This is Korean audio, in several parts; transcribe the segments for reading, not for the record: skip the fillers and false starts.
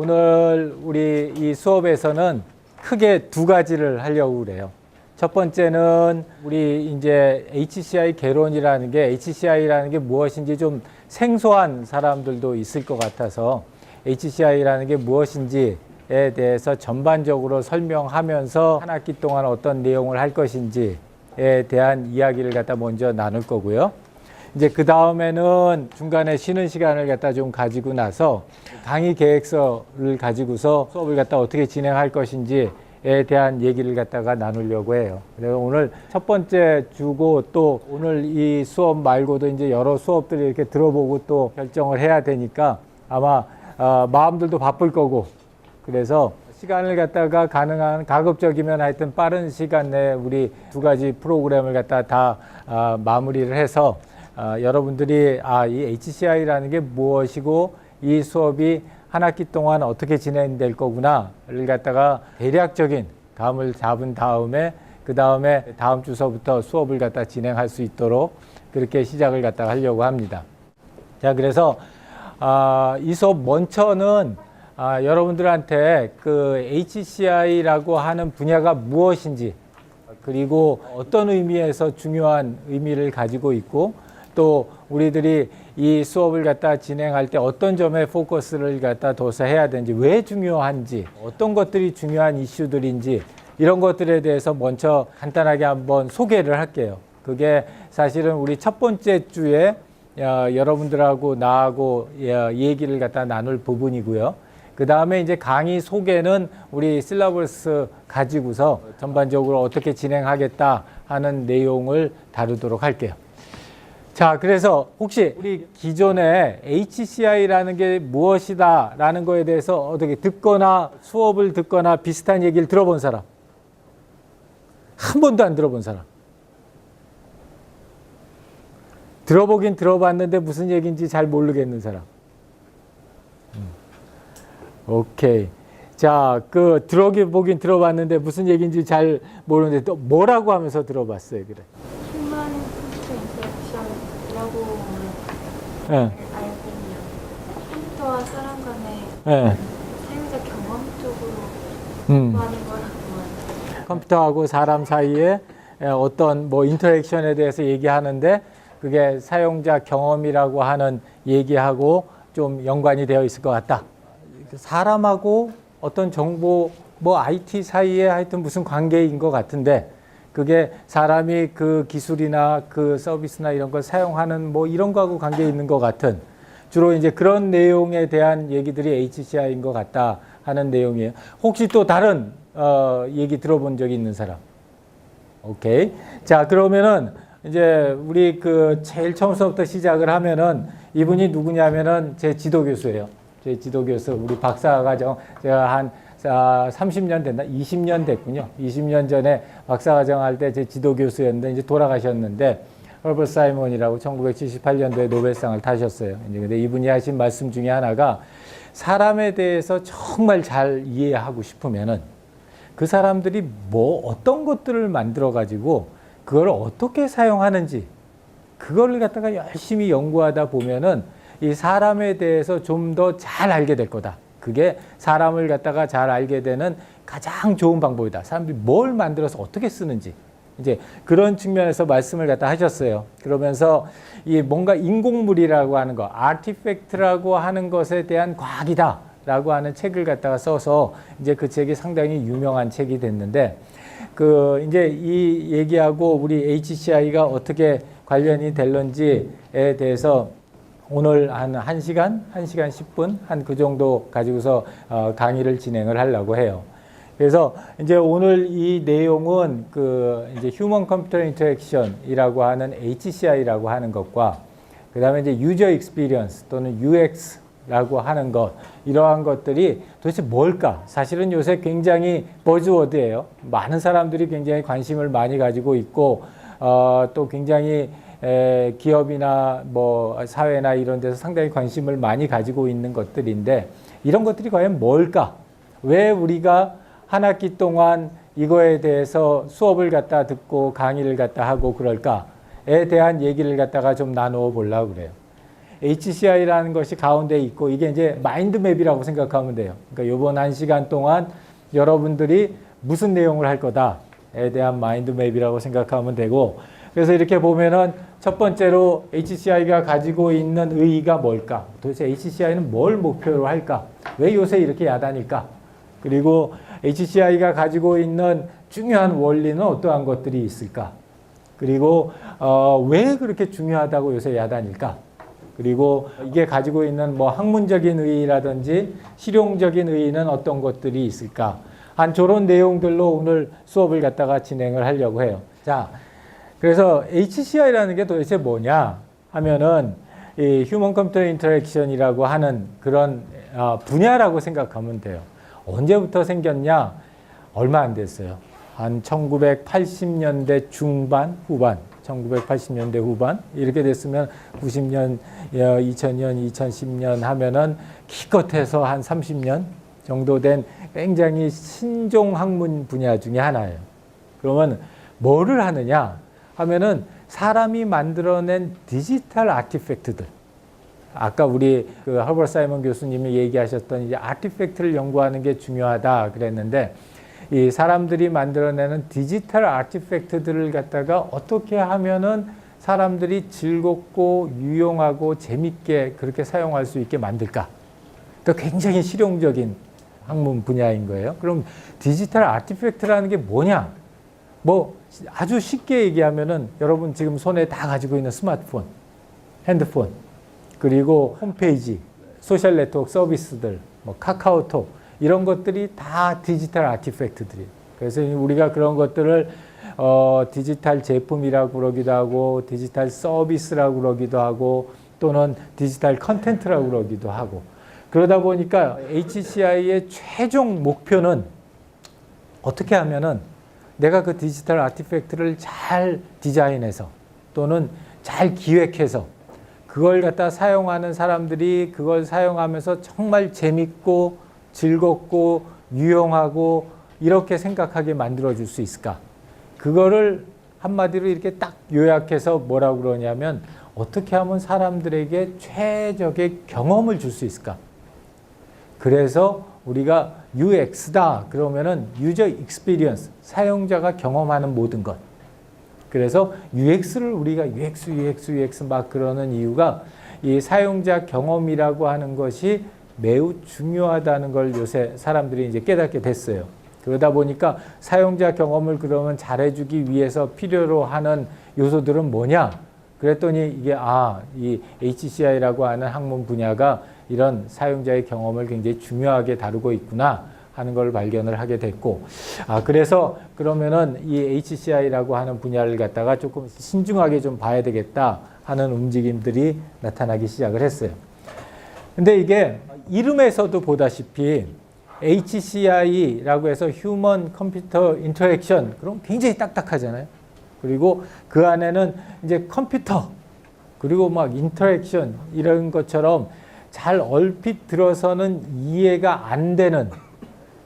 오늘 우리 이 수업에서는 크게 두 가지를 하려고 그래요. 첫 번째는 우리 이제 HCI 개론이라는 게 HCI라는 게 무엇인지 좀 생소한 사람들도 있을 것 같아서 HCI라는 게 무엇인지에 대해서 전반적으로 설명하면서 한 학기 동안 어떤 내용을 할 것인지에 대한 이야기를 갖다 먼저 나눌 거고요. 이제 그 다음에는 중간에 쉬는 시간을 갖다 좀 가지고 나서 강의 계획서를 가지고서 수업을 갖다 어떻게 진행할 것인지에 대한 얘기를 갖다가 나누려고 해요. 그래서 오늘 첫 번째 주고 또 오늘 이 수업 말고도 이제 여러 수업들을 이렇게 들어보고 또 결정을 해야 되니까 아마 마음들도 바쁠 거고, 그래서 시간을 갖다가 가능한 가급적이면 하여튼 빠른 시간 내에 우리 두 가지 프로그램을 갖다 다 마무리를 해서 여러분들이 이 HCI라는 게 무엇이고 이 수업이 한 학기 동안 어떻게 진행될 거구나를 갖다가 대략적인 감을 잡은 다음에 그 다음에 다음 주서부터 수업을 갖다 진행할 수 있도록 그렇게 시작을 갖다가 하려고 합니다. 자, 그래서 이 수업 먼저는 여러분들한테 그 HCI라고 하는 분야가 무엇인지, 그리고 어떤 의미에서 중요한 의미를 가지고 있고, 또 우리들이 이 수업을 갖다 진행할 때 어떤 점에 포커스를 갖다 둬서 해야 되는지, 왜 중요한지, 어떤 것들이 중요한 이슈들인지, 이런 것들에 대해서 먼저 간단하게 한번 소개를 할게요. 그게 사실은 우리 첫 번째 주에 여러분들하고 나하고 얘기를 갖다 나눌 부분이고요. 그 다음에 이제 강의 소개는 우리 실러버스 가지고서 전반적으로 어떻게 진행하겠다 하는 내용을 다루도록 할게요. 자, 그래서 혹시 우리 기존에 HCI라는 게 무엇이다 라는 거에 대해서 어떻게 듣거나 수업을 듣거나 비슷한 얘기를 들어본 사람? 한 번도 안 들어본 사람? 들어보긴 들어봤는데 무슨 얘기인지 잘 모르겠는 사람? 오케이. 자, 그 들어보긴 들어봤는데 무슨 얘기인지 잘 모르는데 또 뭐라고 하면서 들어봤어요, 그래? 휴먼 컴퓨터 인터랙션이라고 알거든요. 컴퓨터와 사람 간의 사용자 경험 쪽으로 하는 거라고 알아요. 컴퓨터하고 사람 사이에 어떤 뭐 인터랙션에 대해서 얘기하는데 그게 사용자 경험이라고 하는 얘기하고 좀 연관이 되어 있을 것 같다. 사람하고 어떤 정보, 뭐 IT 사이에 하여튼 무슨 관계인 것 같은데, 그게 사람이 그 기술이나 그 서비스나 이런 걸 사용하는 뭐 이런 거하고 관계 있는 것 같은, 주로 이제 그런 내용에 대한 얘기들이 HCI인 것 같다 하는 내용이에요. 혹시 또 다른 얘기 들어본 적이 있는 사람? 오케이. 자, 그러면은 이제 우리 그 제일 처음부터 시작을 하면은 이분이 누구냐면은 제 지도 교수예요. 제 지도 교수, 우리 박사과정, 제가 한 30년 됐나? 20년 됐군요. 20년 전에 박사과정 할 때 제 지도 교수였는데 이제 돌아가셨는데, 허버트 사이먼이라고 1978년도에 노벨상을 타셨어요. 근데 이분이 하신 말씀 중에 하나가, 사람에 대해서 정말 잘 이해하고 싶으면은 그 사람들이 뭐 어떤 것들을 만들어 가지고 그걸 어떻게 사용하는지 그거를 갖다가 열심히 연구하다 보면은 이 사람에 대해서 좀 더 잘 알게 될 거다. 그게 사람을 갖다가 잘 알게 되는 가장 좋은 방법이다. 사람들이 뭘 만들어서 어떻게 쓰는지. 이제 그런 측면에서 말씀을 갖다 하셨어요. 그러면서 이 뭔가 인공물이라고 하는 거, 아티팩트라고 하는 것에 대한 과학이다 라고 하는 책을 갖다가 써서 이제 그 책이 상당히 유명한 책이 됐는데, 그 이제 이 얘기하고 우리 HCI가 어떻게 관련이 될런지에 대해서 오늘 한 1시간 10분 한 그 정도 가지고서 강의를 진행을 하려고 해요. 그래서 이제 오늘 이 내용은 그 이제 휴먼 컴퓨터 인터랙션이라고 하는 HCI라고 하는 것과 그다음에 이제 유저 익스피리언스 또는 UX라고 하는 것, 이러한 것들이 도대체 뭘까? 사실은 요새 굉장히 버즈워드예요. 많은 사람들이 굉장히 관심을 많이 가지고 있고 또 굉장히 기업이나 뭐 사회나 이런 데서 상당히 관심을 많이 가지고 있는 것들인데, 이런 것들이 과연 뭘까? 왜 우리가 한 학기 동안 이거에 대해서 수업을 갖다 듣고 강의를 갖다 하고 그럴까에 대한 얘기를 갖다가 좀 나누어 보려고 그래요. HCI라는 것이 가운데 있고 이게 이제 마인드맵이라고 생각하면 돼요. 그러니까 이번 1시간 동안 여러분들이 무슨 내용을 할 거다에 대한 마인드맵이라고 생각하면 되고 그래서 이렇게 보면은 첫 번째로 HCI가 가지고 있는 의의가 뭘까? 도대체 HCI는 뭘 목표로 할까? 왜 요새 이렇게 야단일까? 그리고 HCI가 가지고 있는 중요한 원리는 어떠한 것들이 있을까? 그리고 왜 그렇게 중요하다고 요새 야단일까? 그리고 이게 가지고 있는 뭐 학문적인 의의라든지 실용적인 의의는 어떤 것들이 있을까? 한 저런 내용들로 오늘 수업을 갖다가 진행을 하려고 해요. 자, 그래서 HCI라는 게 도대체 뭐냐 하면은 이 휴먼 컴퓨터 인터랙션이라고 하는 그런 분야라고 생각하면 돼요. 언제부터 생겼냐? 얼마 안 됐어요. 한 1980년대 중반, 후반, 1980년대 후반 이렇게 됐으면 90년, 2000년, 2010년 하면은 기껏해서 한 30년 정도 된 굉장히 신종 학문 분야 중에 하나예요. 그러면 뭐를 하느냐 하면은 사람이 만들어낸 디지털 아티팩트들. 아까 우리 그 허버트 사이먼 교수님이 얘기하셨던 이제 아티팩트를 연구하는 게 중요하다 그랬는데 이 사람들이 만들어내는 디지털 아티팩트들을 갖다가 어떻게 하면은 사람들이 즐겁고 유용하고 재밌게 그렇게 사용할 수 있게 만들까? 또 굉장히 실용적인 학문 분야인 거예요. 그럼 디지털 아티팩트라는 게 뭐냐? 뭐 아주 쉽게 얘기하면은 여러분 지금 손에 다 가지고 있는 스마트폰, 핸드폰, 그리고 홈페이지, 소셜 네트워크 서비스들, 뭐 카카오톡 이런 것들이 다 디지털 아티팩트들이에요. 그래서 우리가 그런 것들을 디지털 제품이라고 그러기도 하고 디지털 서비스라고 그러기도 하고 또는 디지털 컨텐츠라고 그러기도 하고 그러다 보니까 HCI의 최종 목표는 어떻게 하면은 내가 그 디지털 아티팩트를 잘 디자인해서 또는 잘 기획해서 그걸 갖다 사용하는 사람들이 그걸 사용하면서 정말 재밌고 즐겁고 유용하고 이렇게 생각하게 만들어줄 수 있을까? 그거를 한마디로 이렇게 딱 요약해서 뭐라고 그러냐면 어떻게 하면 사람들에게 최적의 경험을 줄 수 있을까? 그래서 우리가 UX다 그러면은 유저 익스피리언스 사용자가 경험하는 모든 것. 그래서 UX를 우리가 UX 막 그러는 이유가 이 사용자 경험이라고 하는 것이 매우 중요하다는 걸 요새 사람들이 이제 깨닫게 됐어요. 그러다 보니까 사용자 경험을 그러면 잘해주기 위해서 필요로 하는 요소들은 뭐냐? 그랬더니 이게 이 HCI라고 하는 학문 분야가 이런 사용자의 경험을 굉장히 중요하게 다루고 있구나 하는 걸 발견을 하게 됐고 그래서 그러면은 이 HCI라고 하는 분야를 갖다가 조금 신중하게 좀 봐야 되겠다 하는 움직임들이 나타나기 시작을 했어요. 근데 이게 이름에서도 보다시피 HCI라고 해서 휴먼 컴퓨터 인터랙션 그럼 굉장히 딱딱하잖아요. 그리고 그 안에는 이제 컴퓨터 그리고 막 인터랙션 이런 것처럼 잘 얼핏 들어서는 이해가 안 되는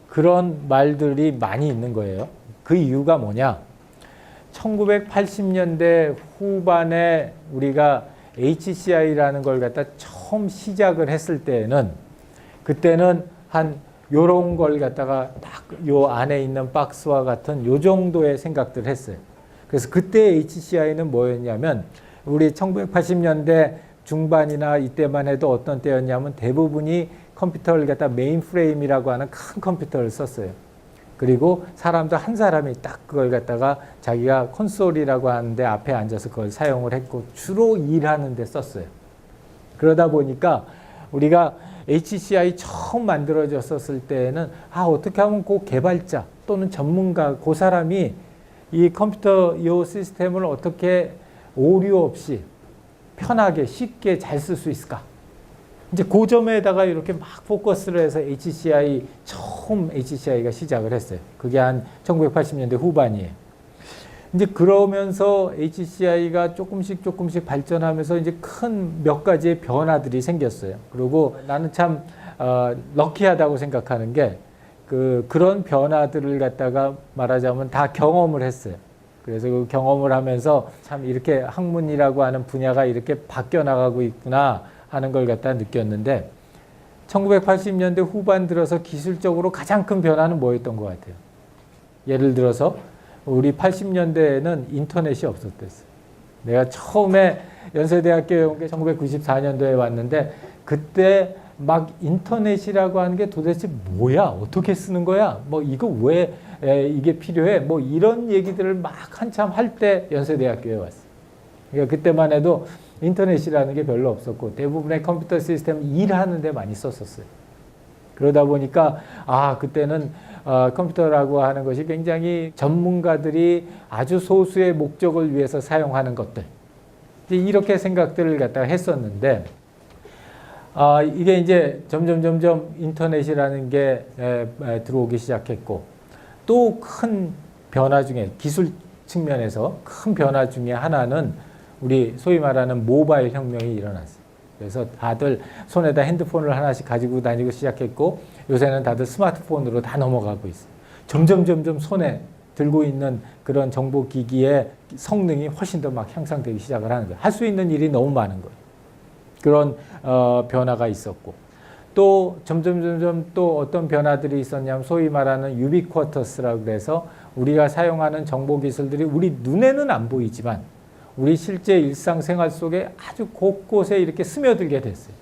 그런 말들이 많이 있는 거예요. 그 이유가 뭐냐? 1980년대 후반에 우리가 HCI라는 걸 갖다 처음 시작을 했을 때에는 그때는 한 요런 걸 갖다가 딱 요 안에 있는 박스와 같은 요 정도의 생각들을 했어요. 그래서 그때 HCI는 뭐였냐면 우리 1980년대 중반이나 이때만 해도 어떤 때였냐면 대부분이 컴퓨터를 갖다 메인프레임이라고 하는 큰 컴퓨터를 썼어요. 그리고 사람도 한 사람이 딱 그걸 갖다가 자기가 콘솔이라고 하는데 앞에 앉아서 그걸 사용을 했고 주로 일하는 데 썼어요. 그러다 보니까 우리가 HCI 처음 만들어졌었을 때에는 어떻게 하면 그 개발자 또는 전문가 그 사람이 이 컴퓨터 이 시스템을 어떻게 오류 없이 편하게 쉽게 잘 쓸 수 있을까? 이제 그 점에다가 이렇게 막 포커스를 해서 처음 HCI가 시작을 했어요. 그게 한 1980년대 후반이에요. 이제 그러면서 HCI가 조금씩 발전하면서 이제 큰 몇 가지의 변화들이 생겼어요. 그리고 나는 참 럭키하다고 생각하는 게 그런 변화들을 갖다가 말하자면 다 경험을 했어요. 그래서 그 경험을 하면서 참 이렇게 학문이라고 하는 분야가 이렇게 바뀌어 나가고 있구나 하는 걸 갖다 느꼈는데 1980년대 후반 들어서 기술적으로 가장 큰 변화는 뭐였던 것 같아요? 예를 들어서 우리 80년대에는 인터넷이 없었댔어요. 내가 처음에 연세대학교에 온 게 1994년도에 왔는데 그때 막 인터넷이라고 하는 게 도대체 뭐야? 어떻게 쓰는 거야? 뭐 이거 왜 이게 필요해? 뭐 이런 얘기들을 막 한참 할 때 연세대학교에 왔어요. 그러니까 그때만 해도 인터넷이라는 게 별로 없었고 대부분의 컴퓨터 시스템 일하는 데 많이 썼었어요. 그러다 보니까 그때는 컴퓨터라고 하는 것이 굉장히 전문가들이 아주 소수의 목적을 위해서 사용하는 것들 이렇게 생각들을 갖다가 했었는데 이게 이제 점점 인터넷이라는 게 들어오기 시작했고 또 큰 변화 중에 기술 측면에서 큰 변화 중에 하나는 우리 소위 말하는 모바일 혁명이 일어났어요. 그래서 다들 손에다 핸드폰을 하나씩 가지고 다니고 시작했고 요새는 다들 스마트폰으로 다 넘어가고 있어요. 점점 손에 들고 있는 그런 정보기기의 성능이 훨씬 더 막 향상되기 시작을 하는 거예요. 할 수 있는 일이 너무 많은 거예요. 그런 변화가 있었고 또 점점 또 어떤 변화들이 있었냐면 소위 말하는 유비쿼터스라고 그래서 우리가 사용하는 정보기술들이 우리 눈에는 안 보이지만 우리 실제 일상생활 속에 아주 곳곳에 이렇게 스며들게 됐어요.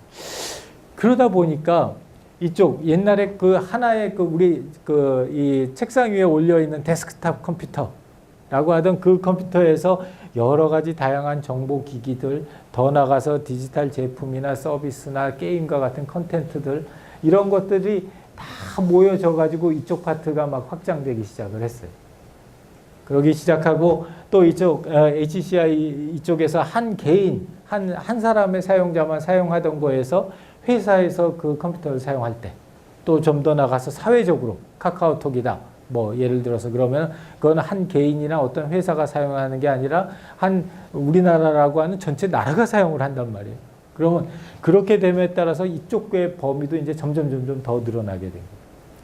그러다 보니까 이쪽 옛날에 그 하나의 우리 이 책상 위에 올려 있는 데스크탑 컴퓨터라고 하던 그 컴퓨터에서 여러 가지 다양한 정보 기기들 더 나가서 디지털 제품이나 서비스나 게임과 같은 컨텐츠들 이런 것들이 다 모여져 가지고 이쪽 파트가 막 확장되기 시작을 했어요. 그러기 시작하고 또 이쪽 HCI 이쪽에서 한 개인 한 사람의 사용자만 사용하던 거에서 회사에서 그 컴퓨터를 사용할 때 또 좀 더 나가서 사회적으로 카카오톡이다 뭐 예를 들어서 그러면 그건 한 개인이나 어떤 회사가 사용하는 게 아니라 한 우리나라라고 하는 전체 나라가 사용을 한단 말이에요. 그러면 그렇게 됨에 따라서 이쪽의 범위도 이제 점점 더 늘어나게 된 거예요.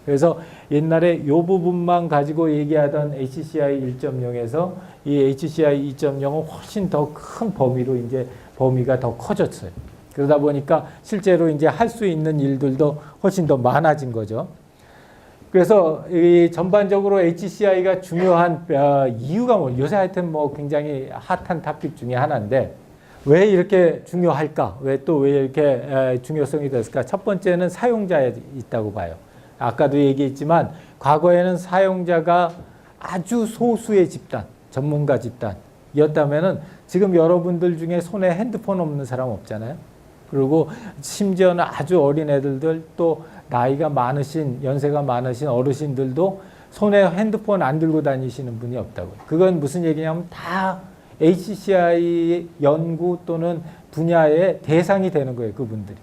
그래서 옛날에 이 부분만 가지고 얘기하던 HCI 1.0에서 이 HCI 2.0은 훨씬 더 큰 범위로 이제 범위가 더 커졌어요. 그러다 보니까 실제로 이제 할 수 있는 일들도 훨씬 더 많아진 거죠. 그래서 이 전반적으로 HCI가 중요한 이유가 요새 하여튼 뭐 굉장히 핫한 토픽 중에 하나인데 왜 이렇게 중요할까? 왜 이렇게 중요성이 됐을까? 첫 번째는 사용자에 있다고 봐요. 아까도 얘기했지만 과거에는 사용자가 아주 소수의 집단, 전문가 집단이었다면은 지금 여러분들 중에 손에 핸드폰 없는 사람 없잖아요. 그리고 심지어는 아주 어린 애들들 또 나이가 많으신 연세가 많으신 어르신들도 손에 핸드폰 안 들고 다니시는 분이 없다고요. 그건 무슨 얘기냐면 다 HCI 연구 또는 분야의 대상이 되는 거예요. 그분들이.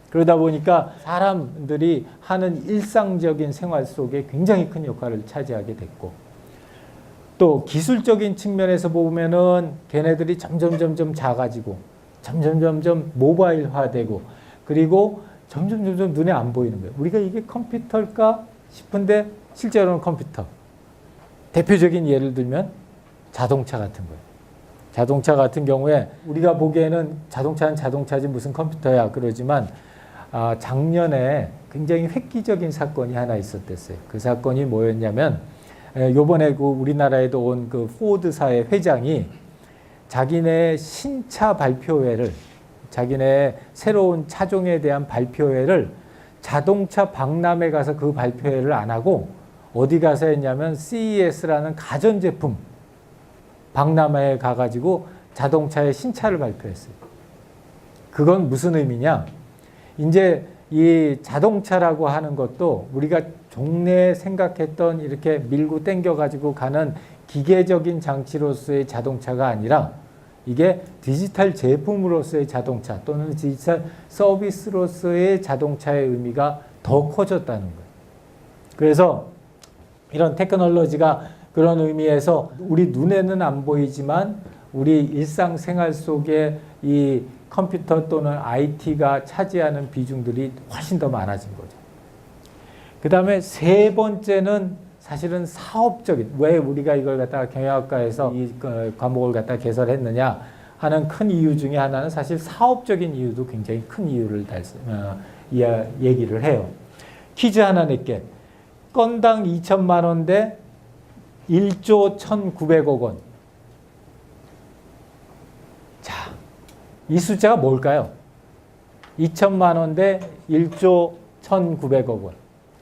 그러다 보니까 사람들이 하는 일상적인 생활 속에 굉장히 큰 역할을 차지하게 됐고 또 기술적인 측면에서 보면은 걔네들이 점점 작아지고 점점 모바일화되고 그리고 점점 눈에 안 보이는 거예요. 우리가 이게 컴퓨터일까 싶은데 실제로는 컴퓨터. 대표적인 예를 들면 자동차 같은 거예요. 자동차 같은 경우에 우리가 보기에는 자동차는 자동차지 무슨 컴퓨터야 그러지만 작년에 굉장히 획기적인 사건이 하나 있었댔어요. 그 사건이 뭐였냐면 요번에 그 우리나라에도 온 그 포드사의 회장이 자기네 신차 발표회를 자기네 새로운 차종에 대한 발표회를 자동차 박람회 가서 그 발표회를 안 하고 어디 가서 했냐면 CES라는 가전제품 박람회에 가가지고 자동차의 신차를 발표했어요. 그건 무슨 의미냐? 이제 이 자동차라고 하는 것도 우리가 종래에 생각했던 이렇게 밀고 당겨가지고 가는 기계적인 장치로서의 자동차가 아니라 이게 디지털 제품으로서의 자동차 또는 디지털 서비스로서의 자동차의 의미가 더 커졌다는 거예요. 그래서 이런 테크놀로지가 그런 의미에서 우리 눈에는 안 보이지만 우리 일상생활 속에 이 컴퓨터 또는 IT가 차지하는 비중들이 훨씬 더 많아진 거죠. 그 다음에 세 번째는 사실은 사업적인 왜 우리가 이걸 갖다가 경영학과에서 이 과목을 갖다가 개설했느냐 하는 큰 이유 중에 하나는 사실 사업적인 이유도 굉장히 큰 이유를 얘기를 해요. 퀴즈 하나 낼게. 건당 2천만 원 대 1조 1,900억 원. 자, 이 숫자가 뭘까요? 2천만 원 대 1조 1,900억 원.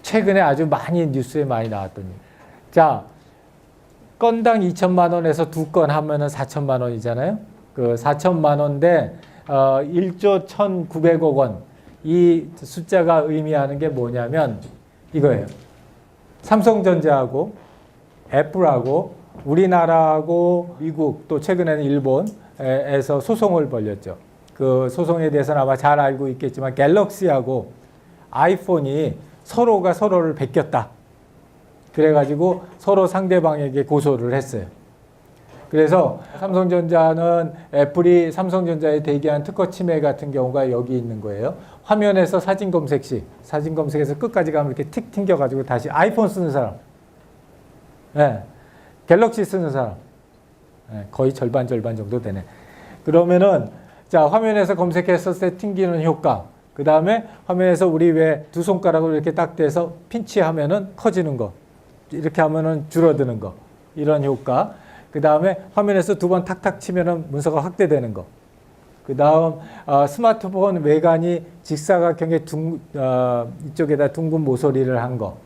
최근에 아주 많이 뉴스에 많이 나왔던 일. 자, 건당 2천만 원에서 두 건 하면은 4천만 원이잖아요. 그 4천만 원 대 1조 1,900억 원. 이 숫자가 의미하는 게 뭐냐면 이거예요. 삼성전자하고 애플하고 우리나라하고 미국 또 최근에는 일본에서 소송을 벌였죠. 그 소송에 대해서는 아마 잘 알고 있겠지만 갤럭시하고 아이폰이 서로가 서로를 베꼈다. 그래가지고 서로 상대방에게 고소를 했어요. 그래서 삼성전자는 애플이 삼성전자에 대기한 특허 침해 같은 경우가 여기 있는 거예요. 화면에서 사진 검색 시, 사진 검색에서 끝까지 가면 이렇게 틱 튕겨가지고 다시 아이폰 쓰는 사람, 네. 갤럭시 쓰는 사람, 네. 거의 절반 정도 되네. 그러면은 자 화면에서 검색했을 때 튕기는 효과, 그 다음에 화면에서 우리 왜 두 손가락으로 이렇게 딱 대서 pinch하면은 커지는 거, 이렇게 하면은 줄어드는 거, 이런 효과. 그 다음에 화면에서 두 번 탁탁 치면은 문서가 확대되는 거. 그 다음 스마트폰 외관이 직사각형의 이쪽에다 둥근 모서리를 한 거.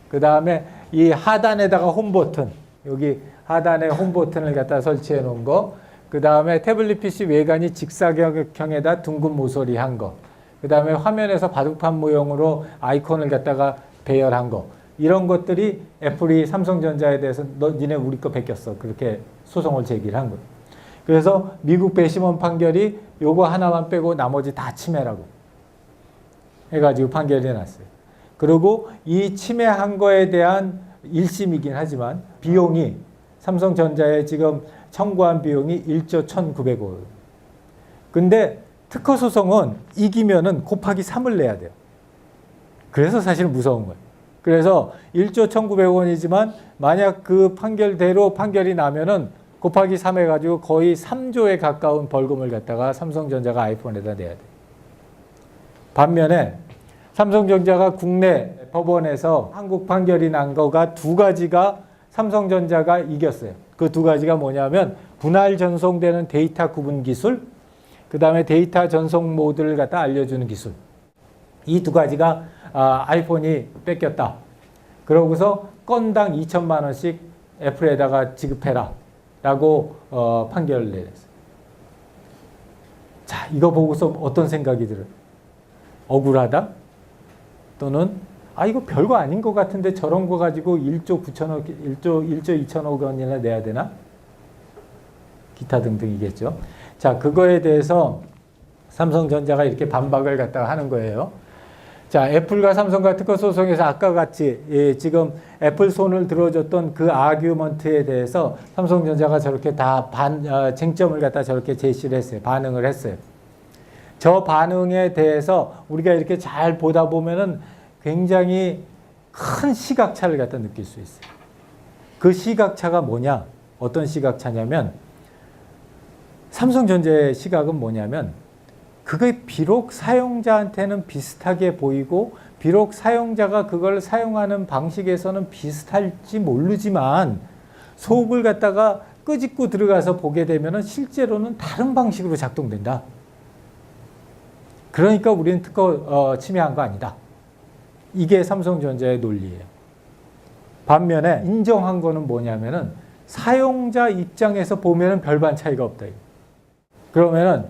그 다음에 이 하단에다가 홈 버튼, 여기 하단에 홈 버튼을 갖다 설치해 놓은 거. 그 다음에 태블릿 PC 외관이 직사각형에다 둥근 모서리 한 거. 그 다음에 화면에서 바둑판 모형으로 아이콘을 갖다가 배열한 거. 이런 것들이 애플이 삼성전자에 대해서 니네 우리 거 베꼈어. 그렇게 소송을 제기를 한 거예요. 그래서 미국 배심원 판결이 요거 하나만 빼고 나머지 다 침해라고 해가지고 판결이 났어요. 그리고 이 침해한 거에 대한 1심이긴 하지만 비용이 삼성전자에 지금 청구한 비용이 1조 1,900억 원. 근데 특허 소송은 이기면은 곱하기 3을 내야 돼요. 그래서 사실 무서운 거예요. 그래서 1조 1,900억 원이지만 만약 그 판결대로 판결이 나면은 곱하기 3 해가지고 거의 3조에 가까운 벌금을 갖다가 삼성전자가 아이폰에다 내야 돼요. 반면에 삼성전자가 국내 법원에서 한국 판결이 난 거가 두 가지가 삼성전자가 이겼어요. 그 두 가지가 뭐냐면 분할 전송되는 데이터 구분 기술, 그 다음에 데이터 전송 모드를 갖다 알려주는 기술. 이 두 가지가 아이폰이 뺏겼다. 그러고서 건당 2천만 원씩 애플에다가 지급해라. 라고 판결을 내렸어요. 자, 이거 보고서 어떤 생각이 들어요? 억울하다? 또는 이거 별거 아닌 것 같은데 저런 거 가지고 1조 2천억 원이나 내야 되나? 기타 등등이겠죠. 자, 그거에 대해서 삼성전자가 이렇게 반박을 갖다가 하는 거예요. 자, 애플과 삼성과 특허 소송에서 아까 같이 지금 애플 손을 들어줬던 그 아규먼트에 대해서 삼성전자가 저렇게 다 쟁점을 갖다 저렇게 제시를 했어요. 반응을 했어요. 저 반응에 대해서 우리가 이렇게 잘 보다 보면은 굉장히 큰 시각차를 갖다 느낄 수 있어요. 그 시각차가 뭐냐? 어떤 시각차냐면 삼성전자의 시각은 뭐냐면 그게 비록 사용자한테는 비슷하게 보이고 비록 사용자가 그걸 사용하는 방식에서는 비슷할지 모르지만 속을 갖다가 끄집고 들어가서 보게 되면 실제로는 다른 방식으로 작동된다. 그러니까 우리는 특허 침해한 거 아니다. 이게 삼성전자의 논리예요. 반면에 인정한 거는 뭐냐면은 사용자 입장에서 보면은 별반 차이가 없다. 그러면은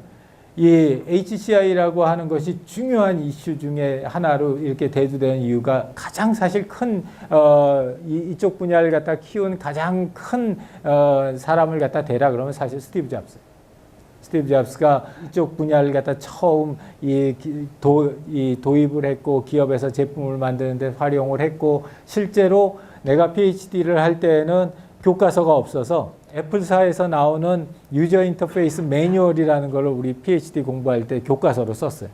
이 HCI라고 하는 것이 중요한 이슈 중에 하나로 이렇게 대두되는 이유가 가장 사실 큰 이쪽 분야를 갖다 키운 가장 큰 사람을 갖다 대라 그러면 사실 스티브 잡스. 스티브 잡스가 이쪽 분야를 갖다 처음 도입을 했고 기업에서 제품을 만드는데 활용을 했고 실제로 내가 PhD를 할 때는 교과서가 없어서 애플사에서 나오는 유저 인터페이스 매뉴얼이라는 걸 우리 PhD 공부할 때 교과서로 썼어요.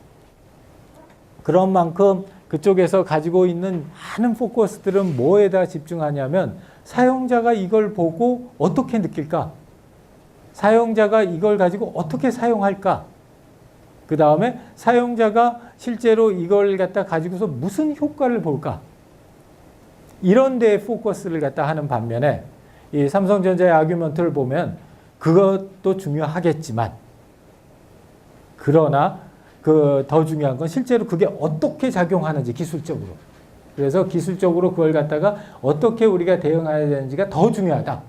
그런 만큼 그쪽에서 가지고 있는 많은 포커스들은 뭐에다 집중하냐면 사용자가 이걸 보고 어떻게 느낄까? 사용자가 이걸 가지고 어떻게 사용할까? 그 다음에 사용자가 실제로 이걸 갖다 가지고서 무슨 효과를 볼까? 이런 데에 포커스를 갖다 하는 반면에 이 삼성전자의 아규먼트를 보면 그것도 중요하겠지만 그러나 그 더 중요한 건 실제로 그게 어떻게 작용하는지 기술적으로. 그래서 기술적으로 그걸 갖다가 어떻게 우리가 대응해야 되는지가 더 중요하다.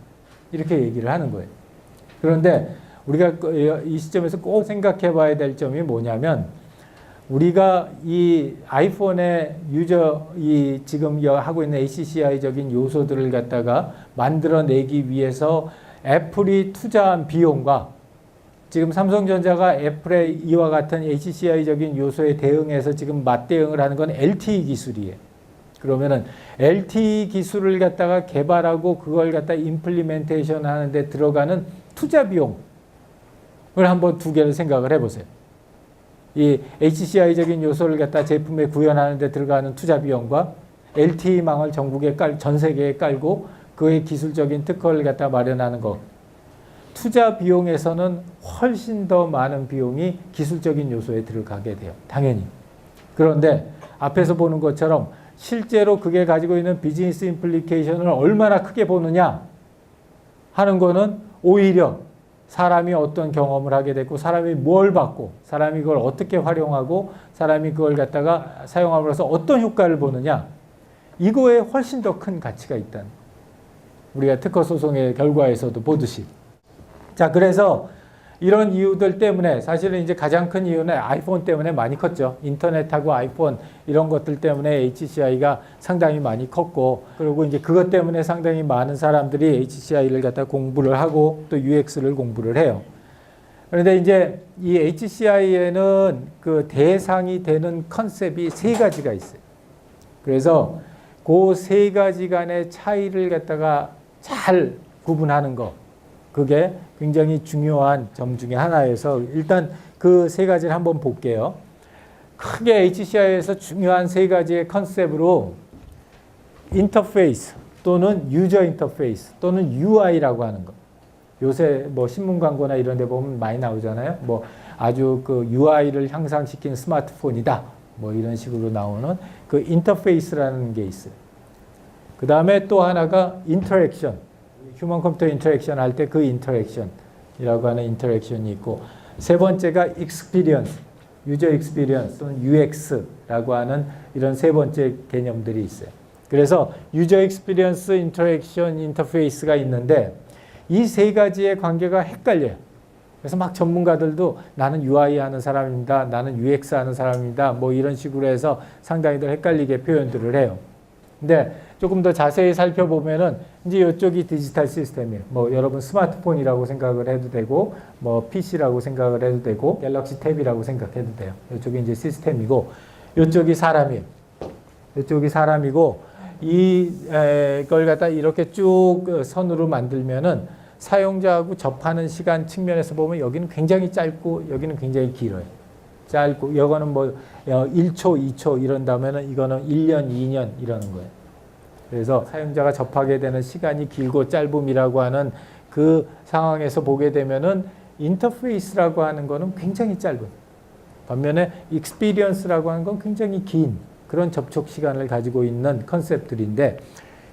이렇게 얘기를 하는 거예요. 그런데 우리가 이 시점에서 꼭 생각해 봐야 될 점이 뭐냐면 우리가 이 아이폰의 이 지금 하고 있는 ACCI적인 요소들을 갖다가 만들어내기 위해서 애플이 투자한 비용과 지금 삼성전자가 애플의 이와 같은 HCI적인 요소에 대응해서 지금 맞대응을 하는 건 LTE 기술이에요. 그러면은 LTE 기술을 갖다가 개발하고 그걸 갖다 임플리멘테이션 하는데 들어가는 투자 비용을 한번 두 개를 생각을 해보세요. 이 HCI적인 요소를 갖다 제품에 구현하는 데 들어가는 투자 비용과 LTE망을 전국에 전 세계에 깔고 그의 기술적인 특허를 갖다 마련하는 것. 투자 비용에서는 훨씬 더 많은 비용이 기술적인 요소에 들어가게 돼요. 당연히. 그런데 앞에서 보는 것처럼 실제로 그게 가지고 있는 비즈니스 임플리케이션을 얼마나 크게 보느냐 하는 거는 오히려 사람이 어떤 경험을 하게 됐고 사람이 뭘 받고 사람이 그걸 어떻게 활용하고 사람이 그걸 갖다가 사용함으로써 어떤 효과를 보느냐 이거에 훨씬 더 큰 가치가 있다는 우리가 특허 소송의 결과에서도 보듯이 자 그래서 이런 이유들 때문에 사실은 이제 가장 큰 이유는 아이폰 때문에 많이 컸죠. 인터넷하고 아이폰 이런 것들 때문에 HCI가 상당히 많이 컸고 그리고 이제 그것 때문에 상당히 많은 사람들이 HCI를 갖다 공부를 하고 또 UX를 공부를 해요. 그런데 이제 이 HCI에는 그 대상이 되는 컨셉이 세 가지가 있어요. 그래서 그 세 가지 간의 차이를 갖다가 잘 구분하는 거 그게 굉장히 중요한 점 중에 하나여서 일단 그 세 가지를 한번 볼게요. 크게 HCI에서 중요한 세 가지의 컨셉으로 인터페이스 또는 유저 인터페이스 또는 UI라고 하는 거. 요새 뭐 신문 광고나 이런 데 보면 많이 나오잖아요. 뭐 아주 그 UI를 향상시킨 스마트폰이다. 뭐 이런 식으로 나오는 그 인터페이스라는 게 있어요. 그 다음에 또 하나가 인터랙션. 휴먼 컴퓨터 인터랙션 할 때 그 인터랙션이라고 하는 인터랙션이 있고 세 번째가 익스피리언스, 유저 익스피리언스 또는 UX라고 하는 이런 세 번째 개념들이 있어요. 그래서 유저 익스피리언스, 인터랙션, 인터페이스가 있는데 이 세 가지의 관계가 헷갈려요. 그래서 막 전문가들도 나는 UI 하는 사람입니다. 나는 UX 하는 사람입니다. 뭐 이런 식으로 해서 상당히들 헷갈리게 표현들을 해요. 근데 조금 더 자세히 살펴보면은 이제 이쪽이 디지털 시스템이에요. 뭐 여러분 스마트폰이라고 생각을 해도 되고 뭐 PC라고 생각을 해도 되고 갤럭시 탭이라고 생각해도 돼요. 이쪽이 이제 시스템이고 이쪽이 사람이에요. 이쪽이 사람이고 이걸 갖다 이렇게 쭉 선으로 만들면은 사용자하고 접하는 시간 측면에서 보면 여기는 굉장히 짧고 여기는 굉장히 길어요. 짧고 이거는 뭐 1초, 2초 이런다면은 이거는 1년, 2년 이러는 거예요. 그래서 사용자가 접하게 되는 시간이 길고 짧음이라고 하는 그 상황에서 보게 되면은 인터페이스라고 하는 거는 굉장히 짧은. 반면에 익스피리언스라고 하는 건 굉장히 긴 그런 접촉 시간을 가지고 있는 컨셉들인데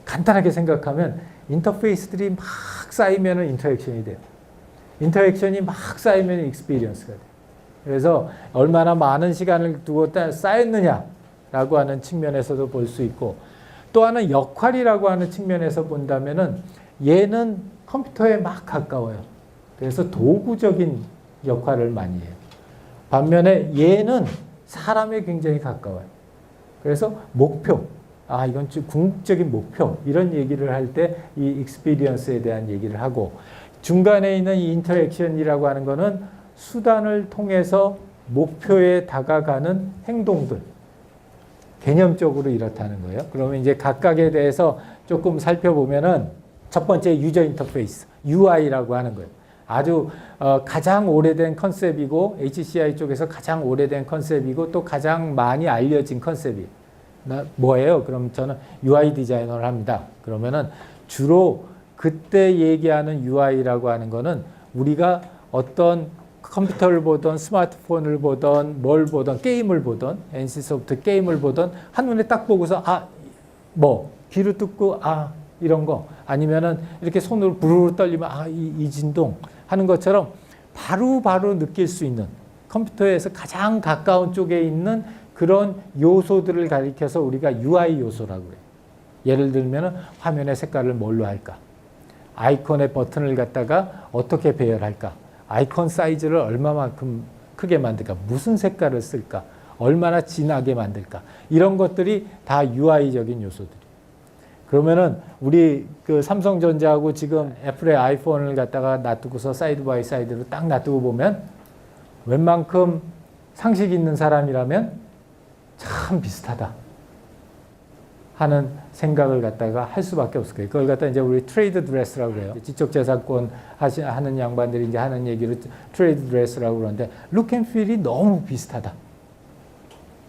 간단하게 생각하면 인터페이스들이 막 쌓이면은 인터액션이 돼요. 인터액션이 막 쌓이면 익스피리언스가 돼요. 그래서 얼마나 많은 시간을 두고 쌓였느냐라고 하는 측면에서도 볼 수 있고 또 하나는 역할이라고 하는 측면에서 본다면은 얘는 컴퓨터에 막 가까워요. 그래서 도구적인 역할을 많이 해요. 반면에 얘는 사람에 굉장히 가까워요. 그래서 목표, 이건 궁극적인 목표 이런 얘기를 할 때 이 익스피리언스에 대한 얘기를 하고 중간에 있는 이 인터랙션이라고 하는 거는 수단을 통해서 목표에 다가가는 행동들 개념적으로 이렇다는 거예요. 그러면 이제 각각에 대해서 조금 살펴보면은 첫 번째 유저 인터페이스 UI라고 하는 거예요. 아주 가장 오래된 컨셉이고 HCI 쪽에서 가장 오래된 컨셉이고 또 가장 많이 알려진 컨셉이 뭐예요? 그럼 저는 UI 디자이너를 합니다. 그러면은 주로 그때 얘기하는 UI라고 하는 거는 우리가 어떤 컴퓨터를 보던 스마트폰을 보던 뭘 보던 게임을 보던 NC소프트 게임을 보던 한눈에 딱 보고서 귀로 듣고 이런 거 아니면은 이렇게 손으로 부르르 떨리면 이 진동 하는 것처럼 바로 느낄 수 있는 컴퓨터에서 가장 가까운 쪽에 있는 그런 요소들을 가리켜서 우리가 UI 요소라고 해요. 예를 들면 화면의 색깔을 뭘로 할까? 아이콘의 버튼을 갖다가 어떻게 배열할까? 아이콘 사이즈를 얼마만큼 크게 만들까? 무슨 색깔을 쓸까? 얼마나 진하게 만들까? 이런 것들이 다 UI적인 요소들이에요. 그러면은 우리 그 삼성전자하고 지금 애플의 아이폰을 갖다가 놔두고서 사이드 바이 사이드로 딱 놔두고 보면 웬만큼 상식 있는 사람이라면 참 비슷하다 하는 생각을 갖다가 할 수밖에 없을 거예요. 그걸 갖다 이제 우리 트레이드 드레스라고 그래요. 지적재산권 하는 양반들이 이제 하는 얘기를 트레이드 드레스라고 그러는데 룩 앤 필이 너무 비슷하다.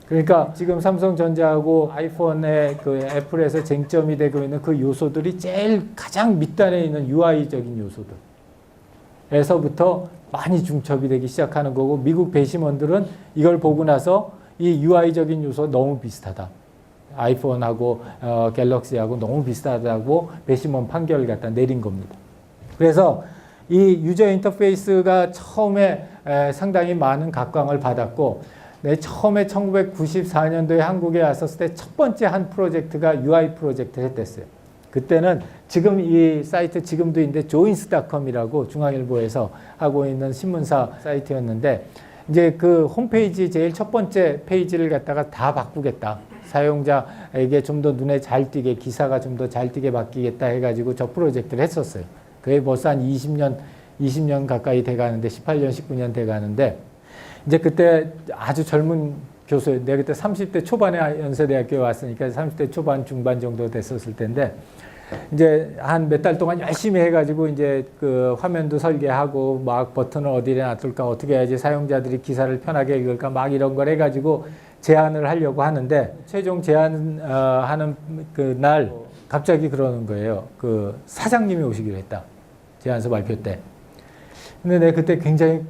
그러니까 지금 삼성전자하고 아이폰의 그 애플에서 쟁점이 되고 있는 그 요소들이 가장 밑단에 있는 UI적인 요소들에서부터 많이 중첩이 되기 시작하는 거고 미국 배심원들은 이걸 보고 나서 이 UI적인 요소 너무 비슷하다. 아이폰하고 갤럭시하고 너무 비슷하다고 배심원 판결을 갖다 내린 겁니다. 그래서 이 유저 인터페이스가 처음에 상당히 많은 각광을 받았고 처음에 1994년도에 한국에 왔었을 때 첫 번째 한 프로젝트가 UI 프로젝트를 했댔어요. 그때는 지금 이 사이트 지금도 있는데 조인스.com이라고 중앙일보에서 하고 있는 신문사 사이트였는데 이제 그 홈페이지 제일 첫 번째 페이지를 갖다가 다 바꾸겠다. 사용자에게 좀 더 눈에 잘 띄게 기사가 좀 더 잘 띄게 바뀌겠다 해가지고 저 프로젝트를 했었어요. 그게 벌써 한 20년 가까이 돼가는데 18년, 19년 돼가는데 이제 그때 아주 젊은 교수, 내가 그때 30대 초반에 연세대학교에 왔으니까 30대 초반 중반 정도 됐었을 텐데 이제 한 몇 달 동안 열심히 해가지고 이제 그 화면도 설계하고 막 버튼을 어디에 놔둘까 어떻게 해야지 사용자들이 기사를 편하게 읽을까 막 이런 걸 해가지고 제안을 하려고 하는데 최종 제안하는 그 날 갑자기 그러는 거예요. 그 사장님이 오시기로 했다. 제안서 발표 때. 근데 내가 그때 굉장히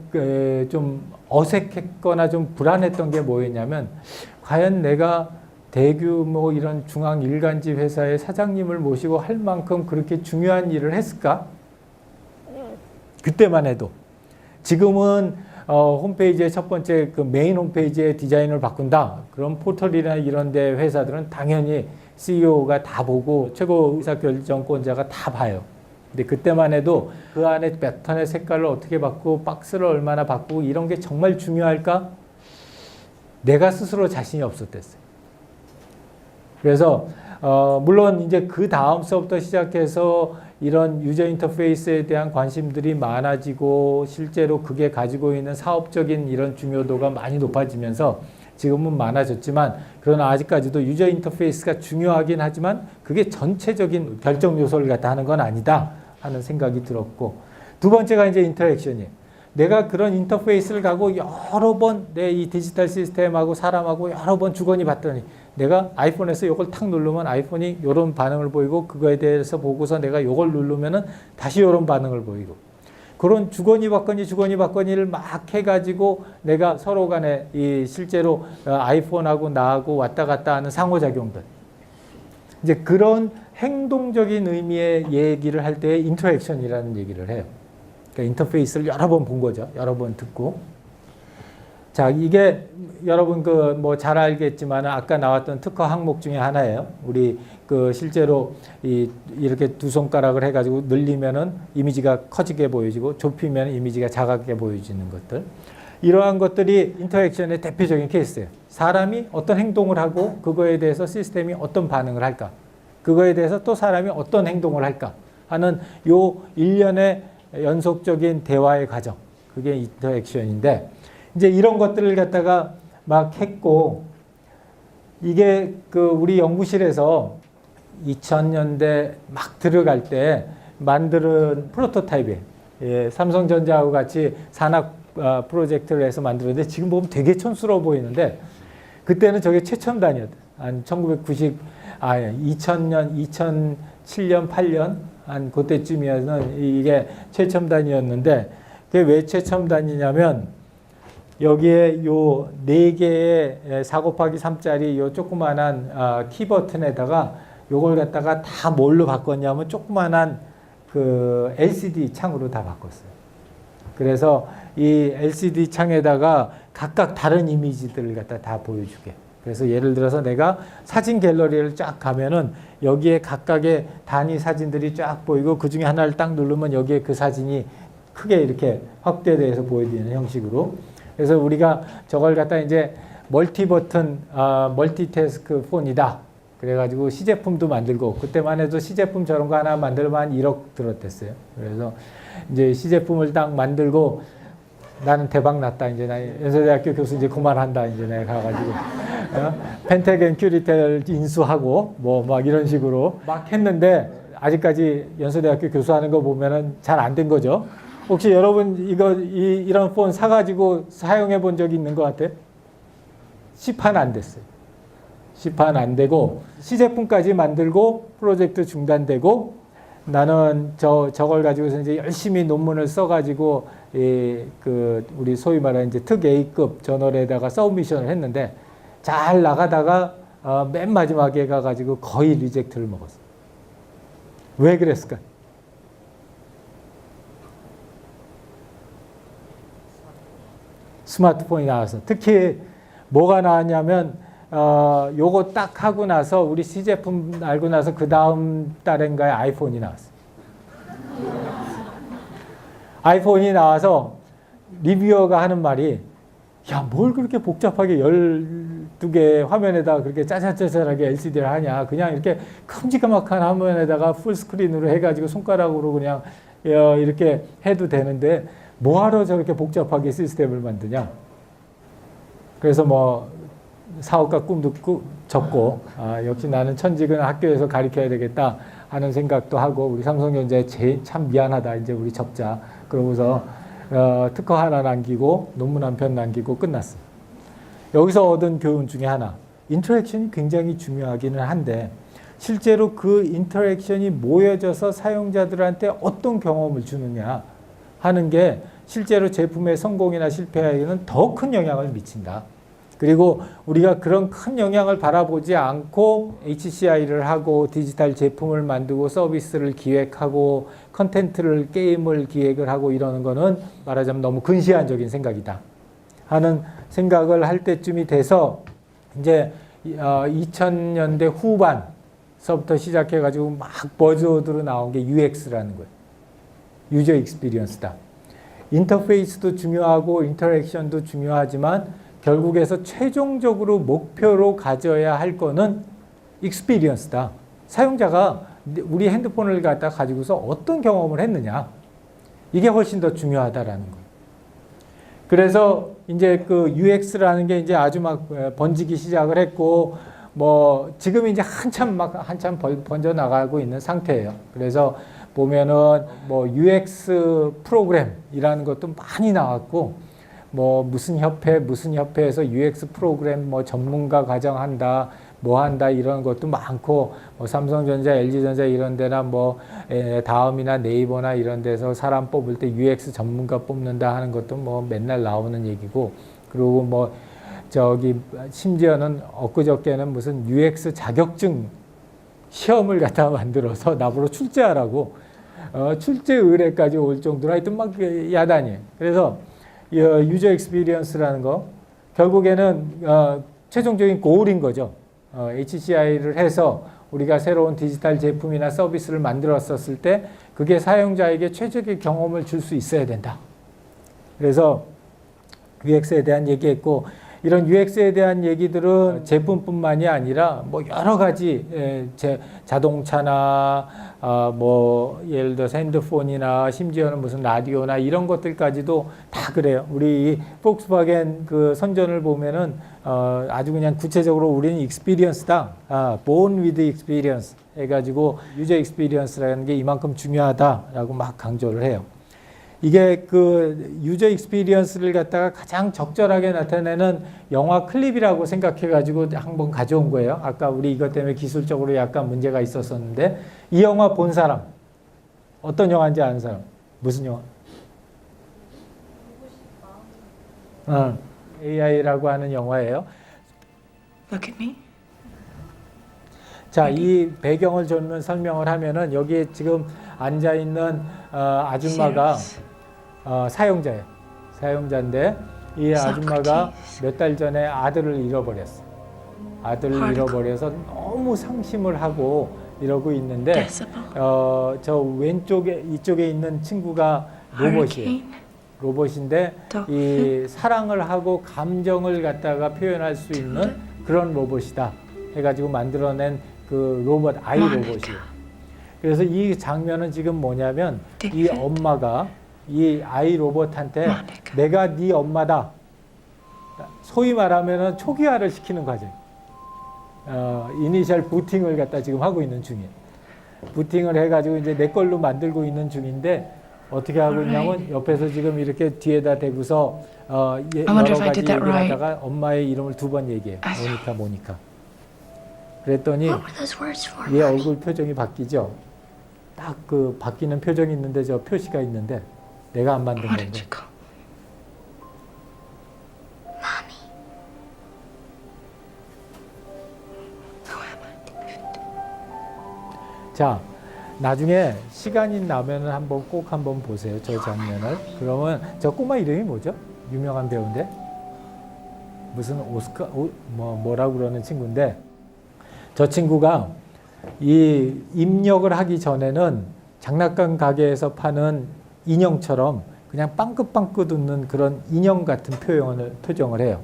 좀 어색했거나 좀 불안했던 게 뭐였냐면 과연 내가 대규모 이런 중앙 일간지 회사의 사장님을 모시고 할 만큼 그렇게 중요한 일을 했을까? 그때만 해도. 지금은 홈페이지의 첫 번째 그 메인 홈페이지의 디자인을 바꾼다. 그럼 포털이나 이런 데 회사들은 당연히 CEO가 다 보고 최고 의사결정권자가 다 봐요. 근데 그때만 해도 그 안에 패턴의 색깔을 어떻게 바꾸고 박스를 얼마나 바꾸고 이런 게 정말 중요할까? 내가 스스로 자신이 없었댔어요. 그래서 물론 이제 그 다음서부터 시작해서 이런 유저 인터페이스에 대한 관심들이 많아지고 실제로 그게 가지고 있는 사업적인 이런 중요도가 많이 높아지면서 지금은 많아졌지만 그러나 아직까지도 유저 인터페이스가 중요하긴 하지만 그게 전체적인 결정 요소를 갖다 하는 건 아니다 하는 생각이 들었고 두 번째가 이제 인터랙션이에요. 내가 그런 인터페이스를 가고 여러 번 내 이 디지털 시스템하고 사람하고 여러 번 주거니 봤더니 내가 아이폰에서 이걸 탁 누르면 아이폰이 이런 반응을 보이고 그거에 대해서 보고서 내가 이걸 누르면은 다시 이런 반응을 보이고 그런 주거니 받거니를 막 해가지고 내가 서로 간에 이 실제로 아이폰하고 나하고 왔다 갔다 하는 상호작용들 이제 그런 행동적인 의미의 얘기를 할 때 인터랙션이라는 얘기를 해요. 그러니까 인터페이스를 여러 번 본 거죠. 여러 번 듣고. 자, 이게 여러분 그 뭐 잘 알겠지만 아까 나왔던 특허 항목 중에 하나예요. 우리 그 실제로 이렇게 두 손가락을 해가지고 늘리면은 이미지가 커지게 보여지고 좁히면 이미지가 작게 보여지는 것들. 이러한 것들이 인터랙션의 대표적인 케이스예요. 사람이 어떤 행동을 하고 그거에 대해서 시스템이 어떤 반응을 할까? 그거에 대해서 또 사람이 어떤 행동을 할까? 하는 요 일련의 연속적인 대화의 과정. 그게 인터액션인데 이제 이런 것들을 갖다가 막 했고 이게 그 우리 연구실에서 2000년대 막 들어갈 때 만드는 프로토타입이에요. 예, 삼성전자하고 같이 산학 프로젝트를 해서 만들었는데 지금 보면 되게 촌스러워 보이는데 그때는 저게 최첨단이었다. 한 2000년, 2007년, 8년 한 그때쯤이었는 이게 최첨단이었는데 그게 왜 최첨단이냐면 여기에 요 4개의 4 곱하기 3짜리 요 조그만한 키 버튼에다가 요걸 갖다가 다 뭘로 바꿨냐면 조그만한 그 LCD 창으로 다 바꿨어요. 그래서 이 LCD 창에다가 각각 다른 이미지들을 갖다 다 보여주게. 그래서 예를 들어서 내가 사진 갤러리를 쫙 가면은 여기에 각각의 단위 사진들이 쫙 보이고 그 중에 하나를 딱 누르면 여기에 그 사진이 크게 이렇게 확대돼서 보여지는 형식으로. 그래서 우리가 저걸 갖다 이제 멀티 버튼, 멀티태스크 폰이다. 그래가지고 시제품도 만들고 그때만 해도 시제품 저런 거 하나 만들면 한 1억 들었댔어요. 그래서 이제 시제품을 딱 만들고 나는 대박 났다. 이제 나 연세대학교 교수 이제 그만한다. 이제 내가 가가지고 펜테겐 큐리텔 인수하고 뭐 막 이런 식으로 막 했는데 아직까지 연세대학교 교수하는 거 보면은 잘 안 된 거죠. 혹시 여러분 이런 폰 사가지고 사용해 본 적이 있는 것 같아요? 시판 안 됐어요. 시판 안 되고 시제품까지 만들고 프로젝트 중단되고 나는 저걸 가지고서 이제 열심히 논문을 써가지고 우리 소위 말하는 이제 특 A급 저널에다가 서브미션을 했는데 잘 나가다가 맨 마지막에 가가지고 거의 리젝트를 먹었어요. 왜 그랬을까? 스마트폰이 나와서 특히 뭐가 나왔냐면 요거 딱 하고 나서 우리 시제품 알고 나서 그 다음 달인가에 아이폰이 나왔어요. 아이폰이 나와서 리뷰어가 하는 말이 야, 뭘 그렇게 복잡하게 12개 화면에다가 그렇게 짜잘짜잘하게 LCD를 하냐. 그냥 이렇게 큼지막한 화면에다가 풀스크린으로 해가지고 손가락으로 그냥 이렇게 해도 되는데 뭐하러 저렇게 복잡하게 시스템을 만드냐. 그래서 뭐 사업가 꿈도 접고 역시 나는 천직은 학교에서 가르쳐야 되겠다 하는 생각도 하고 우리 삼성전자에 참 미안하다. 이제 우리 접자. 그러고서 특허 하나 남기고 논문 한 편 남기고 끝났어. 여기서 얻은 교훈 중에 하나. 인터랙션이 굉장히 중요하기는 한데 실제로 그 인터랙션이 모여져서 사용자들한테 어떤 경험을 주느냐 하는 게 실제로 제품의 성공이나 실패에는 더 큰 영향을 미친다. 그리고 우리가 그런 큰 영향을 바라보지 않고 HCI를 하고 디지털 제품을 만들고 서비스를 기획하고 컨텐츠를 게임을 기획을 하고 이러는 거는 말하자면 너무 근시안적인 생각이다 하는 생각을 할 때쯤이 돼서 이제 2000년대 후반서부터 시작해가지고 막 버즈워드로 나온 게 UX라는 거예요. 유저 익스피리언스다. 인터페이스도 중요하고 인터랙션도 중요하지만 결국에서 최종적으로 목표로 가져야 할 거는 익스피리언스다. 사용자가 우리 핸드폰을 갖다 가지고서 어떤 경험을 했느냐. 이게 훨씬 더 중요하다라는 거예요. 그래서 이제 그 UX라는 게 이제 아주 막 번지기 시작을 했고 뭐 지금 이제 한참 번져 나가고 있는 상태예요. 그래서 보면은 뭐 UX 프로그램이라는 것도 많이 나왔고 뭐 무슨 협회에서 UX 프로그램 뭐 전문가 과정한다 뭐 한다 이런 것도 많고 뭐 삼성전자, LG전자 이런 데나 뭐 다음이나 네이버나 이런 데서 사람 뽑을 때 UX 전문가 뽑는다 하는 것도 뭐 맨날 나오는 얘기고 그리고 뭐 저기 심지어는 엊그저께는 무슨 UX 자격증 시험을 갖다 만들어서 나보러 출제하라고 출제 의뢰까지 올 정도로 하여튼 막 야단이에요. 그래서 유저 익스피리언스라는 거 결국에는 최종적인 고울인 거죠. HCI를 해서 우리가 새로운 디지털 제품이나 서비스를 만들었었을 때 그게 사용자에게 최적의 경험을 줄 수 있어야 된다. 그래서 UX에 대한 얘기했고 이런 UX에 대한 얘기들은 제품뿐만이 아니라 뭐 여러 가지 자동차나 뭐 예를 들어서 핸드폰이나 심지어는 무슨 라디오나 이런 것들까지도 다 그래요. 우리 이 폭스바겐 그 선전을 보면은 아주 그냥 구체적으로 우리는 익스피리언스다. born with experience 해가지고 유저 익스피리언스라는 게 이만큼 중요하다라고 막 강조를 해요. 이게 그 유저 익스피리언스를 갖다가 가장 적절하게 나타내는 영화 클립이라고 생각해가지고 한번 가져온 거예요. 아까 우리 이것 때문에 기술적으로 약간 문제가 있었었는데 이 영화 본 사람 어떤 영화인지 아는 사람? 무슨 영화? AI라고 하는 영화예요. Look at me. 자, 이 배경을 좀 설명을 하면은 여기에 지금 앉아 있는 아줌마가 사용자예요. 사용자인데 이 아줌마가 몇 달 전에 아들을 잃어버렸어. 아들을 잃어버려서 너무 상심을 하고 이러고 있는데 저 왼쪽에 이쪽에 있는 친구가 로봇이에요. 로봇인데 이 사랑을 하고 감정을 갖다가 표현할 수 있는 그런 로봇이다 해가지고 만들어낸 그 로봇 아이 로봇이에요. 그래서 이 장면은 지금 뭐냐면 이 엄마가 이 아이 로봇한테 내가 네 엄마다. 소위 말하면은 초기화를 시키는 과정. 이니셜 부팅을 갖다 지금 하고 있는 중이에요. 부팅을 해가지고 이제 내 걸로 만들고 있는 중인데 어떻게 하고 있냐면 옆에서 지금 이렇게 뒤에다 대고서 여러 가지 얘기를 하다가 엄마의 이름을 2번 얘기해요. 모니카. 그랬더니 얘 얼굴 표정이 바뀌죠. 딱 그 바뀌는 표정이 있는데 저 표시가 있는데 내가 안 만든 건데. 자, 나중에 시간이 나면은 꼭 한번 보세요. 저 장면을. 그러면 저 꼬마 이름이 뭐죠? 유명한 배우인데 무슨 오스카 뭐라고 그러는 친구인데 저 친구가 이 입력을 하기 전에는 장난감 가게에서 파는 인형처럼 그냥 빵긋빵긋 웃는 그런 인형 같은 표정을 해요.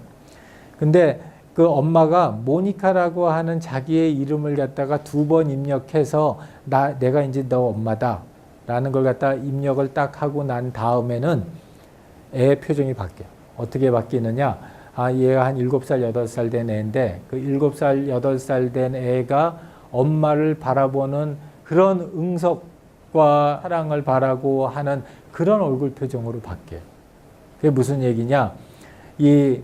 근데 그 엄마가 모니카라고 하는 자기의 이름을 갖다가 2번 입력해서 내가 이제 너 엄마다 라는 걸 갖다 입력을 딱 하고 난 다음에는 애의 표정이 바뀌어요. 어떻게 바뀌느냐? 얘가 한 7살, 8살 된 애인데 그 7살, 8살 된 애가 엄마를 바라보는 그런 응석과 사랑을 바라고 하는 그런 얼굴 표정으로 바뀌어요. 그게 무슨 얘기냐?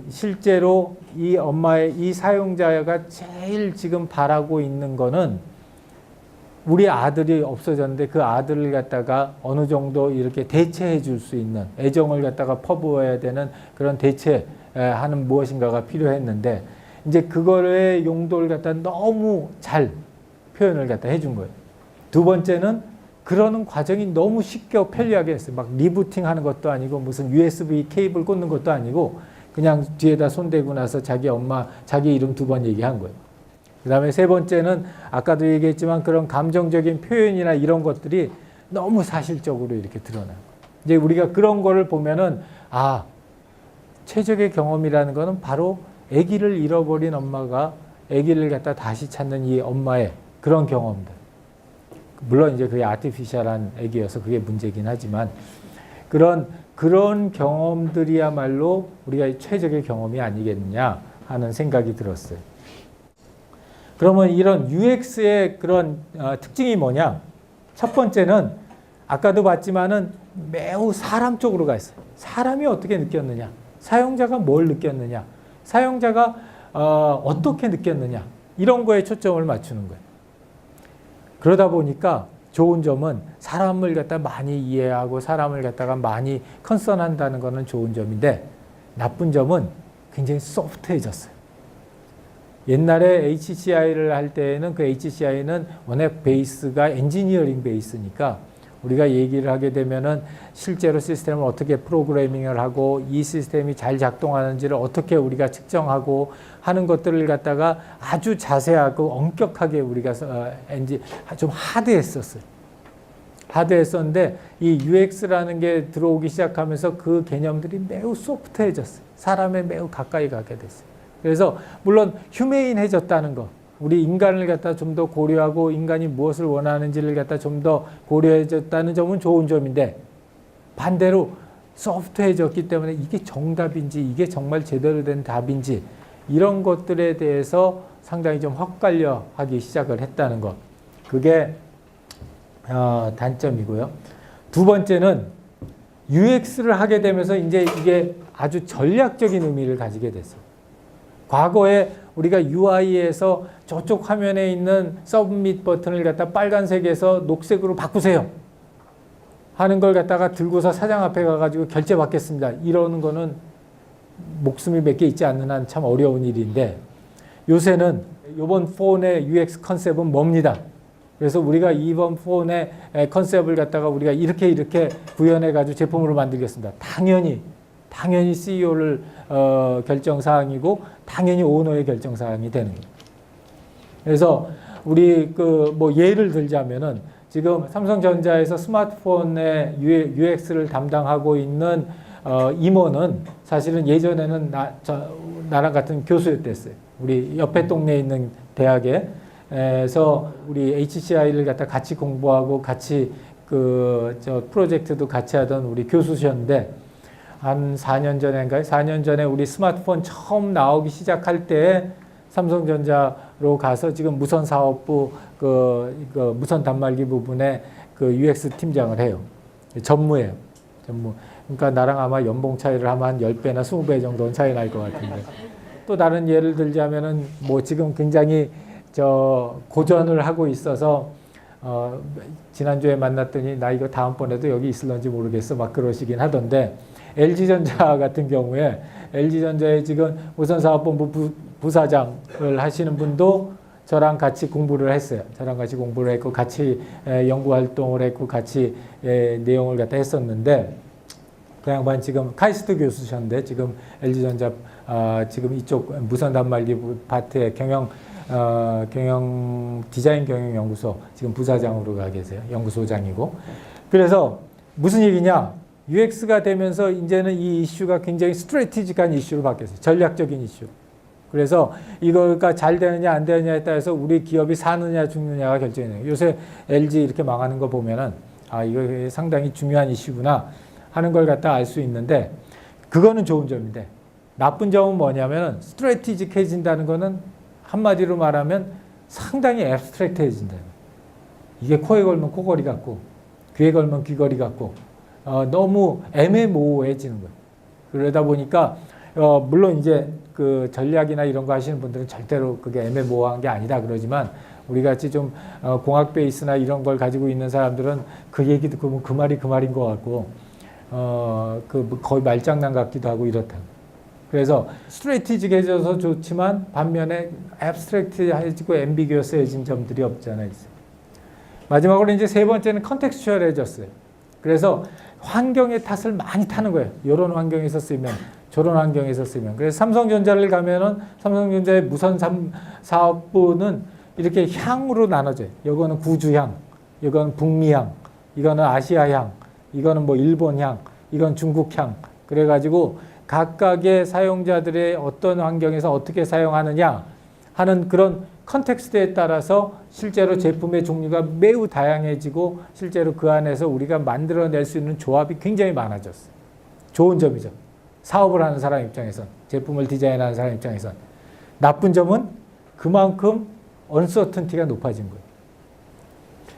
실제로 이 엄마의 이 사용자가 제일 지금 바라고 있는 거는 우리 아들이 없어졌는데 그 아들을 갖다가 어느 정도 이렇게 대체해 줄 수 있는 애정을 갖다가 퍼부어야 되는 그런 대체하는 무엇인가가 필요했는데 이제 그거의 용도를 갖다 너무 잘 표현을 갖다 해준 거예요. 2번째는 그러는 과정이 너무 쉽게 편리하게 했어요. 막 리부팅 하는 것도 아니고 무슨 USB 케이블 꽂는 것도 아니고 그냥 뒤에다 손대고 나서 자기 엄마, 자기 이름 2번 얘기한 거예요. 그 다음에 3번째는 아까도 얘기했지만 그런 감정적인 표현이나 이런 것들이 너무 사실적으로 이렇게 드러나는 거예요. 이제 우리가 그런 거를 보면은 최적의 경험이라는 거는 바로 아기를 잃어버린 엄마가 아기를 갖다 다시 찾는 이 엄마의 그런 경험들. 물론 이제 그게 아티피셜한 아기여서 그게 문제긴 하지만 그런 경험들이야말로 우리가 최적의 경험이 아니겠느냐 하는 생각이 들었어요. 그러면 이런 UX의 그런 특징이 뭐냐? 첫 번째는 아까도 봤지만은 매우 사람 쪽으로 가 있어요. 사람이 어떻게 느꼈느냐? 사용자가 뭘 느꼈느냐? 사용자가 어떻게 느꼈느냐? 이런 거에 초점을 맞추는 거예요. 그러다 보니까 좋은 점은 사람을 갖다 많이 이해하고 사람을 갖다가 많이 컨선한다는 거는 좋은 점인데 나쁜 점은 굉장히 소프트해졌어요. 옛날에 HCI를 할 때에는 그 HCI는 워낙 베이스가 엔지니어링 베이스니까 우리가 얘기를 하게 되면은 실제로 시스템을 어떻게 프로그래밍을 하고 이 시스템이 잘 작동하는지를 어떻게 우리가 측정하고 하는 것들을 갖다가 아주 자세하고 엄격하게 우리가 좀 하드했었어요. 하드했었는데 이 UX라는 게 들어오기 시작하면서 그 개념들이 매우 소프트해졌어요. 사람에 매우 가까이 가게 됐어요. 그래서 물론 휴메인해졌다는 거, 우리 인간을 갖다 좀 더 고려하고 인간이 무엇을 원하는지를 갖다 좀 더 고려해졌다는 점은 좋은 점인데 반대로 소프트해졌기 때문에 이게 정답인지 이게 정말 제대로 된 답인지 이런 것들에 대해서 상당히 좀 헛갈려 하기 시작을 했다는 것. 그게 단점이고요. 2번째는 UX를 하게 되면서 이제 이게 아주 전략적인 의미를 가지게 됐어요. 과거에 우리가 UI에서 저쪽 화면에 있는 서브밋 버튼을 갖다 빨간색에서 녹색으로 바꾸세요 하는 걸 갖다가 들고서 사장 앞에 가가지고 결제 받겠습니다. 이러는 거는 목숨이 몇 개 있지 않는 한 참 어려운 일인데 요새는 이번 폰의 UX 컨셉은 뭡니다. 그래서 우리가 이번 폰의 컨셉을 갖다가 우리가 이렇게 구현해 가지고 제품으로 만들겠습니다. 당연히 CEO를 결정사항이고 당연히 오너의 결정사항이 되는 거예요. 그래서 우리 뭐 예를 들자면은 지금 삼성전자에서 스마트폰의 UX를 담당하고 있는 임원은 사실은 예전에는 나랑 같은 교수였댔어요. 우리 옆에 동네에 있는 대학에서 우리 HCI를 갖다 같이 공부하고 같이 프로젝트도 같이 하던 우리 교수셨는데 한 4년 전인가요? 4년 전에 우리 스마트폰 처음 나오기 시작할 때 삼성전자로 가서 지금 무선 사업부 무선 단말기 부분에 UX 팀장을 해요. 전무예요. 전무. 그러니까 나랑 아마 연봉 차이를 하면 한 10배나 20배 정도는 차이 날 것 같은데. 또 다른 예를 들자면은 뭐 지금 굉장히 고전을 하고 있어서 지난주에 만났더니 나 이거 다음번에도 여기 있을런지 모르겠어 막 그러시긴 하던데 LG전자 같은 경우에 LG전자의 지금 무선사업본부 부사장을 하시는 분도 저랑 같이 공부를 했어요. 저랑 같이 공부를 했고 같이 연구활동을 했고 같이 내용을 갖다 했었는데 그 양반 지금 카이스트 교수셨는데 지금 LG전자 지금 이쪽 무선 단말기 파트의 디자인 경영 연구소 지금 부사장으로 가 계세요. 연구소장이고. 그래서 무슨 얘기냐? UX가 되면서 이제는 이 이슈가 굉장히 스트래티직한 이슈로 바뀌었어요. 전략적인 이슈. 그래서 이거가 잘 되느냐 안 되느냐에 따라서 우리 기업이 사느냐 죽느냐가 결정해요. 요새 LG 이렇게 망하는 거 보면은 이거 상당히 중요한 이슈구나 하는 걸 갖다 알 수 있는데 그거는 좋은 점인데 나쁜 점은 뭐냐면은 스트래티직해진다는 거는 한마디로 말하면 상당히 앱스트랙트해진다. 이게 코에 걸면 코걸이 같고 귀에 걸면 귀걸이 같고 너무 애매모호해지는 거예요. 그러다 보니까 물론 이제 그 전략이나 이런 거 하시는 분들은 절대로 그게 애매모호한 게 아니다 그러지만 우리 같이 좀 공학 베이스나 이런 걸 가지고 있는 사람들은 그 얘기 듣고 보면 그 말이 그 말인 것 같고 거의 말장난 같기도 하고 이렇다. 그래서 스트래티직해져서 좋지만 반면에 앱스트랙트해지고 앰비규어스해진 점들이 없잖아요. 마지막으로 이제 세 번째는 컨텍스추얼해졌어요. 그래서 환경의 탓을 많이 타는 거예요. 이런 환경에서 쓰면 저런 환경에서 쓰면. 그래서 삼성전자를 가면은 삼성전자의 무선 사업부는 이렇게 향으로 나눠져요. 이거는 구주향, 이건 북미향, 이거는 아시아향, 이거는 뭐 일본향, 이건 중국향. 그래가지고 각각의 사용자들의 어떤 환경에서 어떻게 사용하느냐 하는 그런 컨텍스트에 따라서 실제로 제품의 종류가 매우 다양해지고 실제로 그 안에서 우리가 만들어낼 수 있는 조합이 굉장히 많아졌어요. 좋은 점이죠. 사업을 하는 사람 입장에선, 제품을 디자인하는 사람 입장에선. 나쁜 점은 그만큼 언서턴티가 높아진 거예요.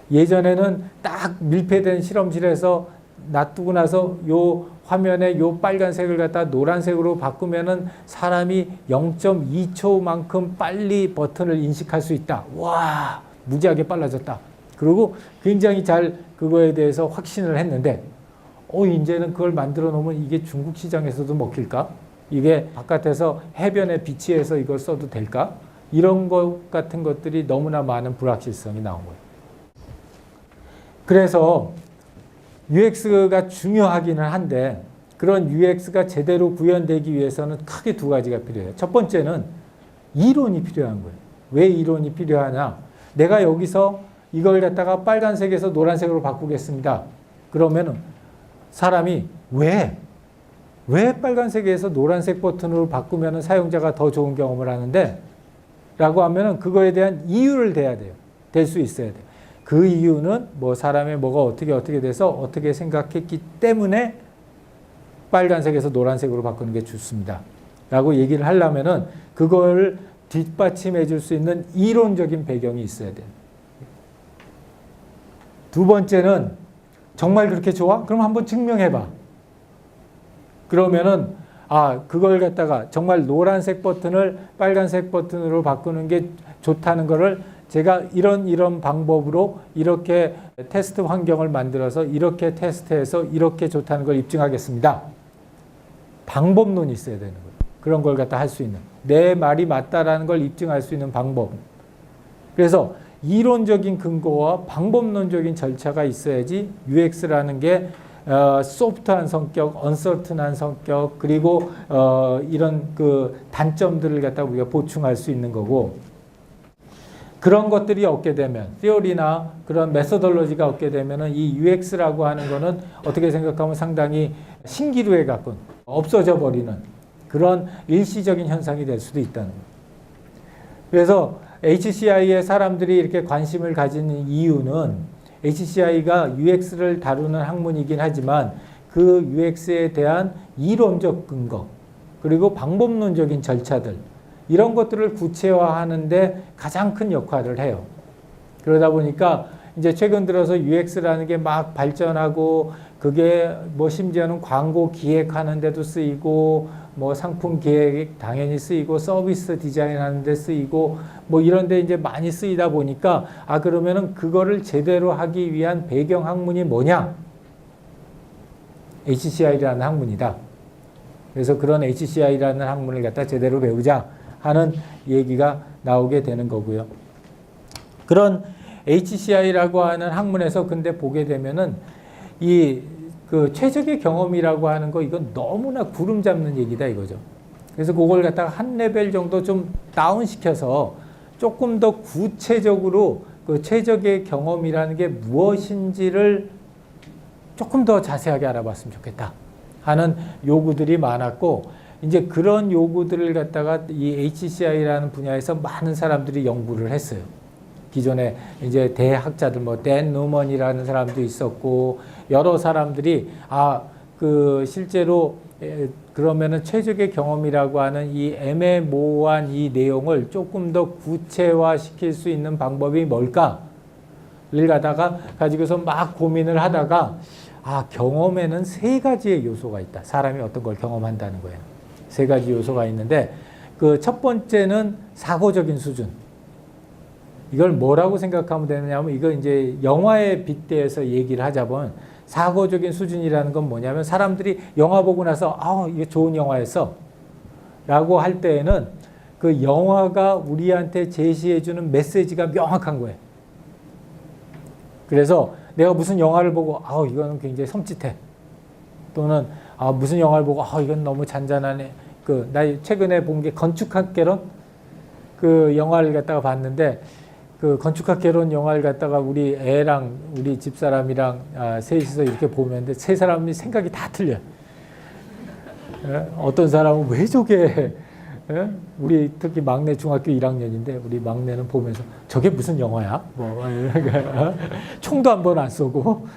예전에는 딱 밀폐된 실험실에서 놔두고 나서 요 화면에 요 빨간색을 갖다 노란색으로 바꾸면은 사람이 0.2초만큼 빨리 버튼을 인식할 수 있다. 와, 무지하게 빨라졌다. 그리고 굉장히 잘 그거에 대해서 확신을 했는데 이제는 그걸 만들어 놓으면 이게 중국 시장에서도 먹힐까? 이게 바깥에서 해변에 비치해서 이걸 써도 될까? 이런 것 같은 것들이 너무나 많은 불확실성이 나온 거예요. 그래서 UX가 중요하기는 한데 그런 UX가 제대로 구현되기 위해서는 크게 두 가지가 필요해요. 첫 번째는 이론이 필요한 거예요. 왜 이론이 필요하냐? 내가 여기서 이걸 갖다가 빨간색에서 노란색으로 바꾸겠습니다. 그러면은 사람이 왜 빨간색에서 노란색 버튼으로 바꾸면은 사용자가 더 좋은 경험을 하는데? 라고 하면은 그거에 대한 이유를 대야 돼요. 될 수 있어야 돼요. 그 이유는 뭐 사람의 뭐가 어떻게 돼서 어떻게 생각했기 때문에 빨간색에서 노란색으로 바꾸는 게 좋습니다. 라고 얘기를 하려면은 그걸 뒷받침해 줄 수 있는 이론적인 배경이 있어야 돼요. 두 번째는 정말 그렇게 좋아? 그럼 한번 증명해 봐. 그러면은 그걸 갖다가 정말 노란색 버튼을 빨간색 버튼으로 바꾸는 게 좋다는 거를 제가 이런 방법으로 이렇게 테스트 환경을 만들어서 이렇게 테스트해서 이렇게 좋다는 걸 입증하겠습니다. 방법론이 있어야 되는 거예요. 그런 걸 갖다 할 수 있는. 내 말이 맞다라는 걸 입증할 수 있는 방법. 그래서 이론적인 근거와 방법론적인 절차가 있어야지 UX라는 게 소프트한 성격, 언서튼한 성격, 그리고 이런 그 단점들을 갖다 우리가 보충할 수 있는 거고, 그런 것들이 없게 되면, 티어리나 그런 메소돌로지가 없게 되면은 이 UX라고 하는 거는 어떻게 생각하면 상당히 신기루에 가까운, 없어져 버리는 그런 일시적인 현상이 될 수도 있다는 거예요. 그래서 HCI에 사람들이 이렇게 관심을 가지는 이유는 HCI가 UX를 다루는 학문이긴 하지만 그 UX에 대한 이론적 근거, 그리고 방법론적인 절차들, 이런 것들을 구체화하는데 가장 큰 역할을 해요. 그러다 보니까 이제 최근 들어서 UX라는 게 막 발전하고, 그게 뭐 심지어는 광고 기획하는 데도 쓰이고, 뭐 상품 기획 당연히 쓰이고, 서비스 디자인하는 데 쓰이고, 뭐 이런 데 이제 많이 쓰이다 보니까, 아, 그러면은 그거를 제대로 하기 위한 배경 학문이 뭐냐? HCI라는 학문이다. 그래서 그런 HCI라는 학문을 갖다 제대로 배우자 하는 얘기가 나오게 되는 거고요. 그런 HCI라고 하는 학문에서 근데 보게 되면은 이 그 최적의 경험이라고 하는 거, 이건 너무나 구름 잡는 얘기다 이거죠. 그래서 그걸 갖다가 한 레벨 정도 좀 다운시켜서 조금 더 구체적으로 그 최적의 경험이라는 게 무엇인지를 조금 더 자세하게 알아봤으면 좋겠다 하는 요구들이 많았고, 이제 그런 요구들을 갖다가 이 HCI라는 분야에서 많은 사람들이 연구를 했어요. 기존에 이제 대학자들, 뭐 댄 노먼이라는 사람도 있었고, 여러 사람들이 그 실제로 그러면은 최적의 경험이라고 하는 이 애매모호한 이 내용을 조금 더 구체화시킬 수 있는 방법이 뭘까를 가지고서 막 고민을 하다가, 경험에는 세 가지의 요소가 있다. 사람이 어떤 걸 경험한다는 거예요. 세 가지 요소가 있는데, 그 첫 번째는 사고적인 수준. 이걸 뭐라고 생각하면 되느냐면, 이거 이제 영화에 빗대어서 얘기를 하자면, 사고적인 수준이라는 건 뭐냐면, 사람들이 영화 보고 나서 이게 좋은 영화였어 라고 할 때에는 그 영화가 우리한테 제시해주는 메시지가 명확한 거예요. 그래서 내가 무슨 영화를 보고 이거는 굉장히 섬찟해, 또는 무슨 영화를 보고 이건 너무 잔잔하네. 나 최근에 본 게 건축학개론, 그 영화를 갖다가 봤는데, 그 건축학개론 영화를 갖다가 우리 애랑 우리 집사람이랑 셋이서 이렇게 보면 세 사람이 생각이 다 틀려. 어떤 사람은 왜 저게, 우리 특히 막내 중학교 1학년인데 우리 막내는 보면서 저게 무슨 영화야? 총도 한 번 안 쏘고,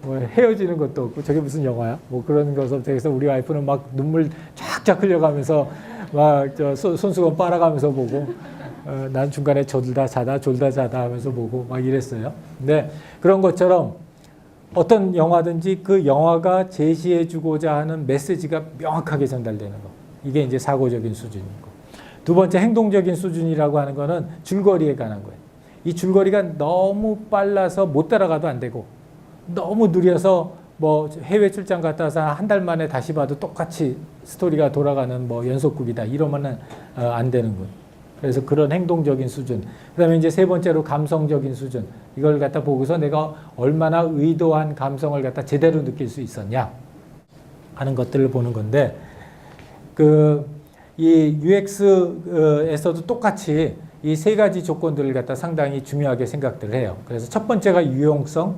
뭐 헤어지는 것도 없고 저게 무슨 영화야? 뭐 그런 것을 대해서 우리 와이프는 막 눈물 쫙쫙 흘려가면서 막 손수건 빨아가면서 보고, 난 중간에 졸다 자다 하면서 보고 막 이랬어요. 근데 그런 것처럼 어떤 영화든지 그 영화가 제시해주고자 하는 메시지가 명확하게 전달되는 거. 이게 이제 사고적인 수준이고. 두 번째, 행동적인 수준이라고 하는 거는 줄거리에 관한 거예요. 이 줄거리가 너무 빨라서 못 따라가도 안 되고, 너무 느려서 뭐 해외 출장 갔다 와서 한 달 만에 다시 봐도 똑같이 스토리가 돌아가는 뭐 연속극이다, 이러면은 안 되는 거예요. 그래서 그런 행동적인 수준. 그 다음에 이제 세 번째로 감성적인 수준. 이걸 갖다 보고서 내가 얼마나 의도한 감성을 갖다 제대로 느낄 수 있었냐 하는 것들을 보는 건데, 이 UX에서도 똑같이 이 세 가지 조건들을 갖다 상당히 중요하게 생각들을 해요. 그래서 첫 번째가 유용성,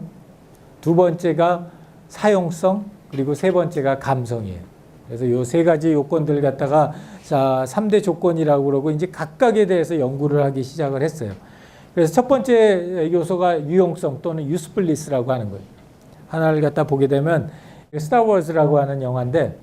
두 번째가 사용성, 그리고 세 번째가 감성이에요. 그래서 이 세 가지 요건들을 갖다가 3대 조건이라고 그러고 이제 각각에 대해서 연구를 하기 시작을 했어요. 그래서 첫 번째 요소가 유용성 또는 유스플리스라고 하는 거예요. 하나를 갖다 보게 되면 스타워즈라고 하는 영화인데,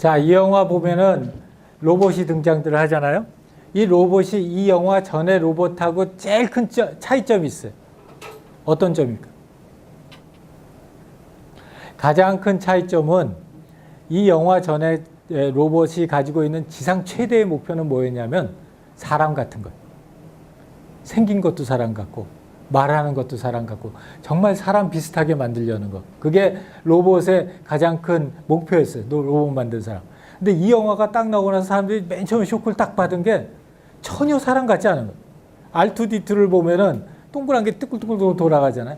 자, 이 영화 보면은 로봇이 등장들을 하잖아요. 이 로봇이 이 영화 전에 로봇하고 제일 큰 차이점이 있어요. 어떤 점입니까? 가장 큰 차이점은 이 영화 전에 로봇이 가지고 있는 지상 최대의 목표는 뭐였냐면 사람 같은 것. 생긴 것도 사람 같고 말하는 것도 사람 같고 정말 사람 비슷하게 만들려는 것. 그게 로봇의 가장 큰 목표였어요. 로봇 만든 사람. 근데 이 영화가 딱 나오고 나서 사람들이 맨 처음에 쇼크를 딱 받은 게 전혀 사람 같지 않은 거예요. R2D2를 보면은 동그란 게 뜨글뜨글 돌아가잖아요.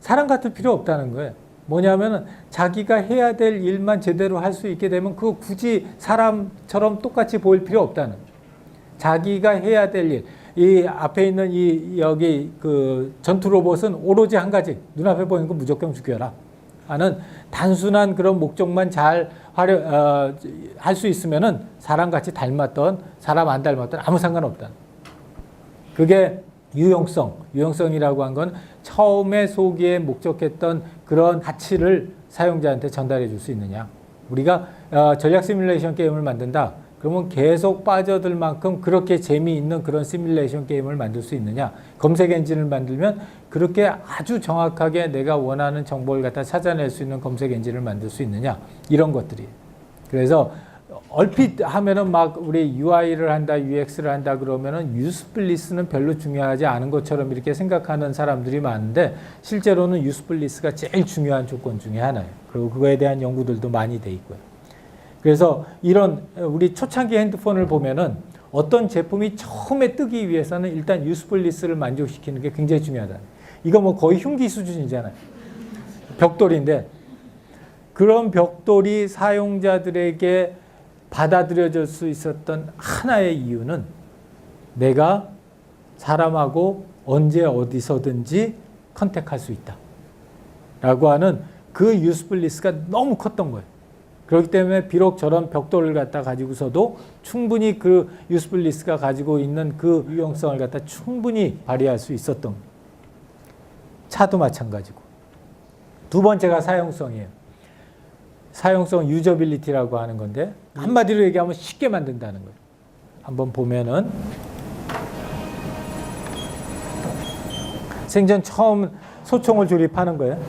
사람 같을 필요 없다는 거예요. 뭐냐면은 자기가 해야 될 일만 제대로 할 수 있게 되면 그거 굳이 사람처럼 똑같이 보일 필요 없다는 거예요. 자기가 해야 될 일. 이 앞에 있는 이 여기 그 전투 로봇은 오로지 한 가지. 눈앞에 보이는 거 무조건 죽여라 하는 단순한 그런 목적만 잘 할 수 있으면은 사람같이 닮았던 사람 안 닮았던 아무 상관없다. 그게 유용성이라고 한 건 처음에 소기에 목적했던 그런 가치를 사용자한테 전달해 줄 수 있느냐. 우리가 전략 시뮬레이션 게임을 만든다. 그러면 계속 빠져들 만큼 그렇게 재미있는 그런 시뮬레이션 게임을 만들 수 있느냐. 검색 엔진을 만들면 그렇게 아주 정확하게 내가 원하는 정보를 갖다 찾아낼 수 있는 검색 엔진을 만들 수 있느냐. 이런 것들이. 그래서 얼핏 하면은 막 우리 UI를 한다, UX를 한다 그러면은 유스플리스는 별로 중요하지 않은 것처럼 이렇게 생각하는 사람들이 많은데 실제로는 유스플리스가 제일 중요한 조건 중에 하나예요. 그리고 그거에 대한 연구들도 많이 돼 있고요. 그래서 이런 우리 초창기 핸드폰을 보면은 어떤 제품이 처음에 뜨기 위해서는 일단 유스플리스를 만족시키는 게 굉장히 중요하다. 이거 뭐 거의 흉기 수준이잖아요. 벽돌인데 그런 벽돌이 사용자들에게 받아들여질 수 있었던 하나의 이유는 내가 사람하고 언제 어디서든지 컨택할 수 있다 라고 하는 그 유스플리스가 너무 컸던 거예요. 그렇기 때문에 비록 저런 벽돌을 갖다 가지고서도 충분히 그 유스플리스가 가지고 있는 그 유용성을 갖다 충분히 발휘할 수 있었던 거예요. 차도 마찬가지고. 두 번째가 사용성이에요. 사용성 유저빌리티라고 하는 건데 한마디로 얘기하면 쉽게 만든다는 거예요. 한번 보면은 생전 처음 소총을 조립하는 거예요.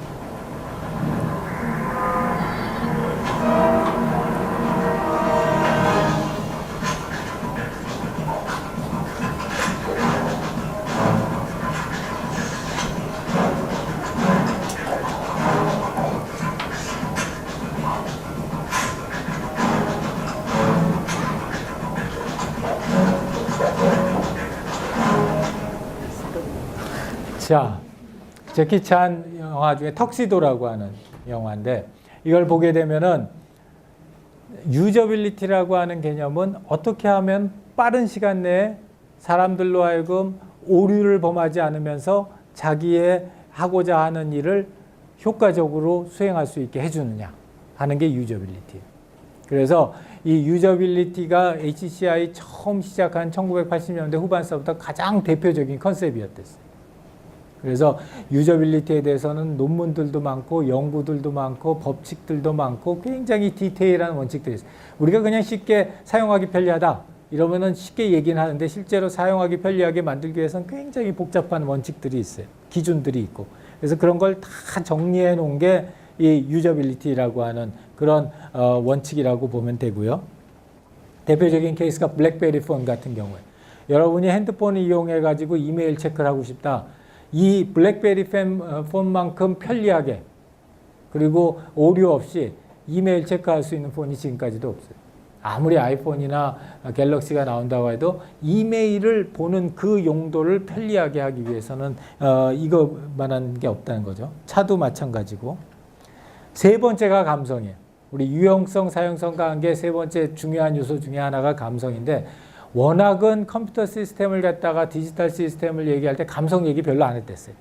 자, 제키 찬 영화 중에 턱시도라고 하는 영화인데 이걸 보게 되면은 유저빌리티라고 하는 개념은 어떻게 하면 빠른 시간 내에 사람들로 하여금 오류를 범하지 않으면서 자기의 하고자 하는 일을 효과적으로 수행할 수 있게 해주느냐 하는 게 유저빌리티예요. 그래서 이 유저빌리티가 HCI 처음 시작한 1980년대 후반서부터 가장 대표적인 컨셉이었댔어요. 그래서 유저빌리티에 대해서는 논문들도 많고 연구들도 많고 법칙들도 많고 굉장히 디테일한 원칙들이 있어요. 우리가 그냥 쉽게 사용하기 편리하다 이러면은 쉽게 얘기는 하는데 실제로 사용하기 편리하게 만들기 위해서는 굉장히 복잡한 원칙들이 있어요. 기준들이 있고. 그래서 그런 걸 다 정리해 놓은 게 이 유저빌리티라고 하는 그런 원칙이라고 보면 되고요. 대표적인 케이스가 블랙베리 폰 같은 경우에 여러분이 핸드폰을 이용해 가지고 이메일 체크를 하고 싶다. 이 블랙베리 폰만큼 편리하게 그리고 오류 없이 이메일 체크할 수 있는 폰이 지금까지도 없어요. 아무리 아이폰이나 갤럭시가 나온다고 해도 이메일을 보는 그 용도를 편리하게 하기 위해서는 이것만한 게 없다는 거죠. 차도 마찬가지고. 세 번째가 감성이에요. 우리 유용성, 사용성과 관계 세 번째 중요한 요소 중에 하나가 감성인데 워낙은 컴퓨터 시스템을 갖다가 디지털 시스템을 얘기할 때 감성 얘기 별로 안 했댔어요.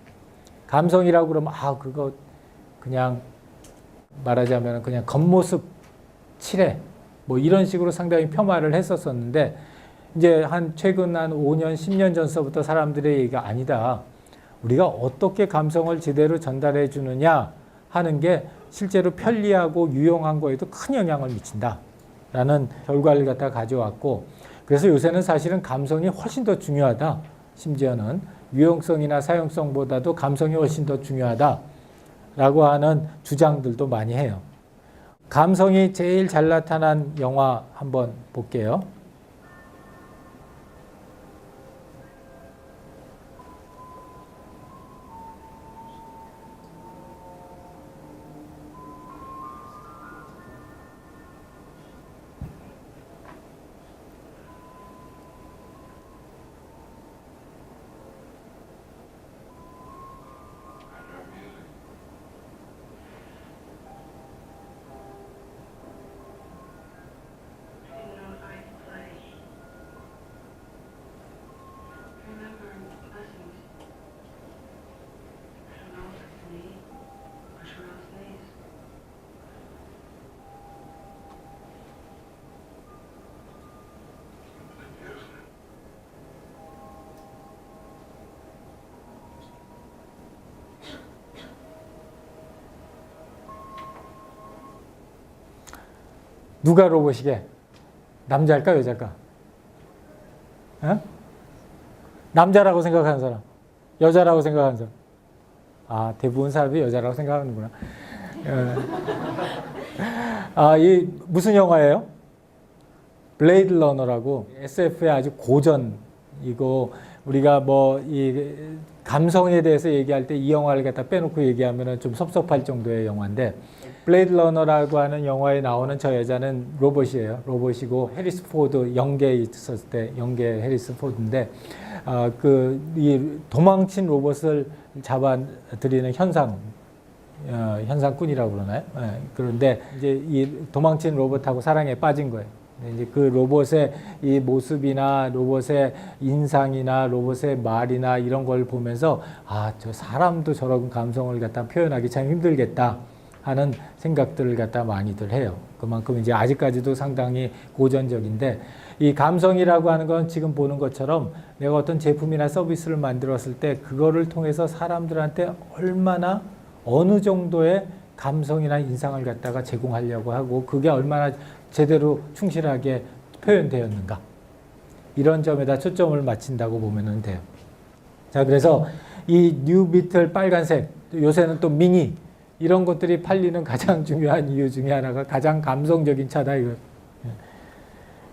감성이라고 그러면 그거 그냥 말하자면 그냥 겉모습 칠해 뭐 이런 식으로 상당히 폄하를 했었었는데 이제 최근 한 5년, 10년 전서부터 사람들의 얘기가 아니다. 우리가 어떻게 감성을 제대로 전달해 주느냐 하는 게 실제로 편리하고 유용한 거에도 큰 영향을 미친다. 라는 결과를 갖다 가져왔고, 그래서 요새는 사실은 감성이 훨씬 더 중요하다. 심지어는 유용성이나 사용성보다도 감성이 훨씬 더 중요하다라고 하는 주장들도 많이 해요. 감성이 제일 잘 나타난 영화 한번 볼게요. 누가 로봇이게? 남자일까 여자일까? 어? 남자라고 생각하는 사람, 여자라고 생각하는 사람. 아, 대부분 사람이 여자라고 생각하는구나. 아, 이 무슨 영화예요? 블레이드 러너라고 SF의 아주 고전이고, 우리가 뭐 이 감성에 대해서 얘기할 때 이 영화를 갖다 빼놓고 얘기하면 좀 섭섭할 정도의 영화인데, 블레이드 러너라고 하는 영화에 나오는 저 여자는 로봇이에요. 로봇이고, 해리스 포드 연계에 있었을 때 연계 해리스 포드인데, 이 도망친 로봇을 잡아들이는 현상꾼이라고 그러나요? 네, 그런데 이제 이 도망친 로봇하고 사랑에 빠진 거예요. 이제 그 로봇의 이 모습이나 로봇의 인상이나 로봇의 말이나 이런 걸 보면서, 아, 저 사람도 저런 감성을 갖다 표현하기 참 힘들겠다 하는 생각들을 갖다 많이들 해요. 그만큼 이제 아직까지도 상당히 고전적인데, 이 감성이라고 하는 건 지금 보는 것처럼 내가 어떤 제품이나 서비스를 만들었을 때 그거를 통해서 사람들한테 얼마나 어느 정도의 감성이나 인상을 갖다가 제공하려고 하고, 그게 얼마나 제대로 충실하게 표현되었는가, 이런 점에다 초점을 맞춘다고 보면 돼요. 자, 그래서 이 뉴비틀 빨간색, 요새는 또 미니, 이런 것들이 팔리는 가장 중요한 이유 중에 하나가 가장 감성적인 차다 이거.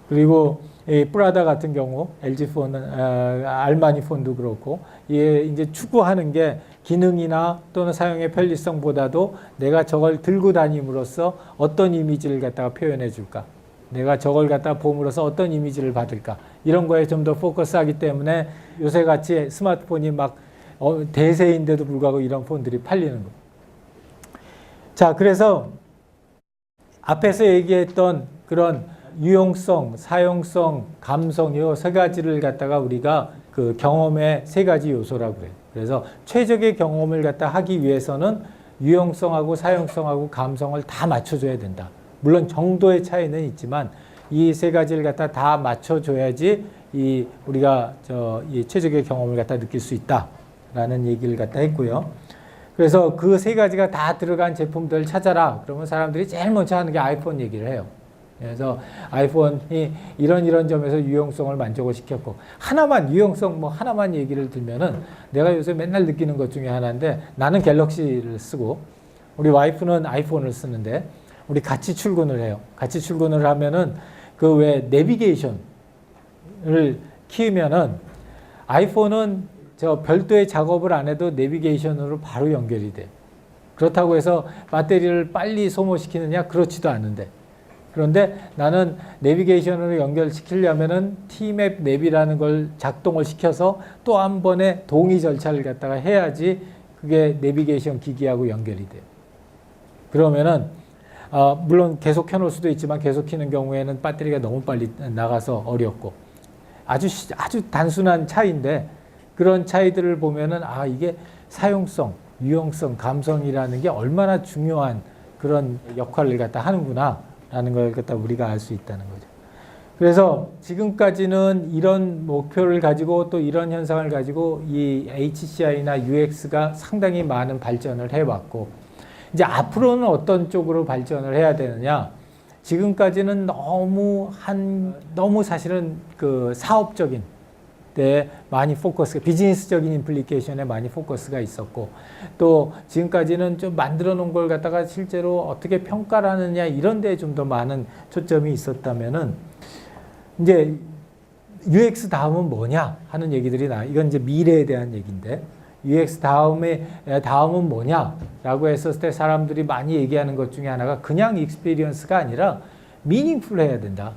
그리고 이 프라다 같은 경우, LG 폰, 알마니 폰도 그렇고, 이게 이제 추구하는 게 기능이나 또는 사용의 편리성보다도 내가 저걸 들고 다님으로써 어떤 이미지를 갖다가 표현해 줄까, 내가 저걸 갖다가 봄으로써 어떤 이미지를 받을까, 이런 거에 좀 더 포커스하기 때문에 요새 같이 스마트폰이 막 대세인데도 불구하고 이런 폰들이 팔리는 거예요. 자, 그래서 앞에서 얘기했던 그런 유용성, 사용성, 감성, 이 세 가지를 갖다가 우리가 그 경험의 세 가지 요소라고 그래요. 그래서 최적의 경험을 갖다 하기 위해서는 유용성하고 사용성하고 감성을 다 맞춰줘야 된다. 물론 정도의 차이는 있지만 이 세 가지를 갖다 다 맞춰줘야지 우리가 이 최적의 경험을 갖다 느낄 수 있다라는 얘기를 갖다 했고요. 그래서 그 세 가지가 다 들어간 제품들을 찾아라. 그러면 사람들이 제일 먼저 하는 게 아이폰 얘기를 해요. 그래서 아이폰이 이런 점에서 유용성을 만족을 시켰고, 유용성 하나만 얘기를 들면은 내가 요새 맨날 느끼는 것 중에 하나인데, 나는 갤럭시를 쓰고 우리 와이프는 아이폰을 쓰는데 우리 같이 출근을 해요. 같이 출근을 하면은 그 왜 내비게이션을 키우면은 아이폰은 저 별도의 작업을 안 해도 내비게이션으로 바로 연결이 돼요. 그렇다고 해서 배터리를 빨리 소모시키느냐? 그렇지도 않은데. 그런데 나는 내비게이션으로 연결시키려면은 T맵 냅이라는 걸 작동을 시켜서 또 한 번의 동의 절차를 갖다가 해야지 그게 내비게이션 기기하고 연결이 돼요. 그러면은 물론 계속 켜놓을 수도 있지만 계속 켜는 경우에는 배터리가 너무 빨리 나가서 어렵고, 아주 단순한 차이인데 그런 차이들을 보면은 이게 사용성, 유용성, 감성이라는 게 얼마나 중요한 그런 역할을 갖다 하는구나 라는 걸 갖다 우리가 알 수 있다는 거죠. 그래서 지금까지는 이런 목표를 가지고 또 이런 현상을 가지고 이 HCI나 UX가 상당히 많은 발전을 해왔고, 이제 앞으로는 어떤 쪽으로 발전을 해야 되느냐, 지금까지는 너무 사실은 그 사업적인 데 많이 비즈니스적인 임플리케이션에 많이 포커스가 있었고, 또 지금까지는 좀 만들어 놓은 걸 갖다가 실제로 어떻게 평가를 하느냐 이런 데에 좀 더 많은 초점이 있었다면은, 이제 UX 다음은 뭐냐 하는 얘기들이 이건 이제 미래에 대한 얘기인데, UX 다음은 뭐냐라고 했었을 때 사람들이 많이 얘기하는 것 중에 하나가 그냥 익스피리언스가 아니라 미닝풀해야 된다.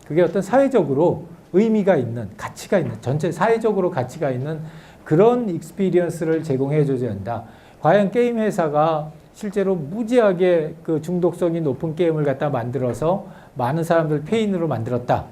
그게 어떤 사회적으로 의미가 있는, 가치가 있는, 전체 사회적으로 가치가 있는 그런 익스피리언스를 제공해 줘야 된다. 과연 게임 회사가 실제로 무지하게 그 중독성이 높은 게임을 갖다 만들어서 많은 사람들 페인으로 만들었다.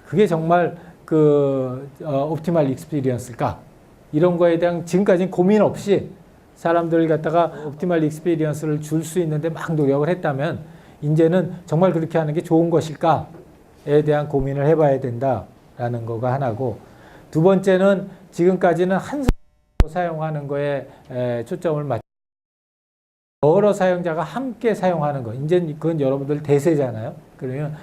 그게 정말 그 옵티멀 익스피리언스일까? 이런 거에 대한 지금까지는 고민 없이 사람들을 갖다가 옵티멀 익스피리언스를 줄 수 있는데 막 노력을 했다면, 이제는 정말 그렇게 하는 게 좋은 것일까에 대한 고민을 해봐야 된다라는 거가 하나고, 두 번째는 지금까지는 한 사람으로 사용하는 거에 초점을 맞추고 여러 사용자가 함께 사용하는 거. 이제 그건 여러분들 대세잖아요. 그러면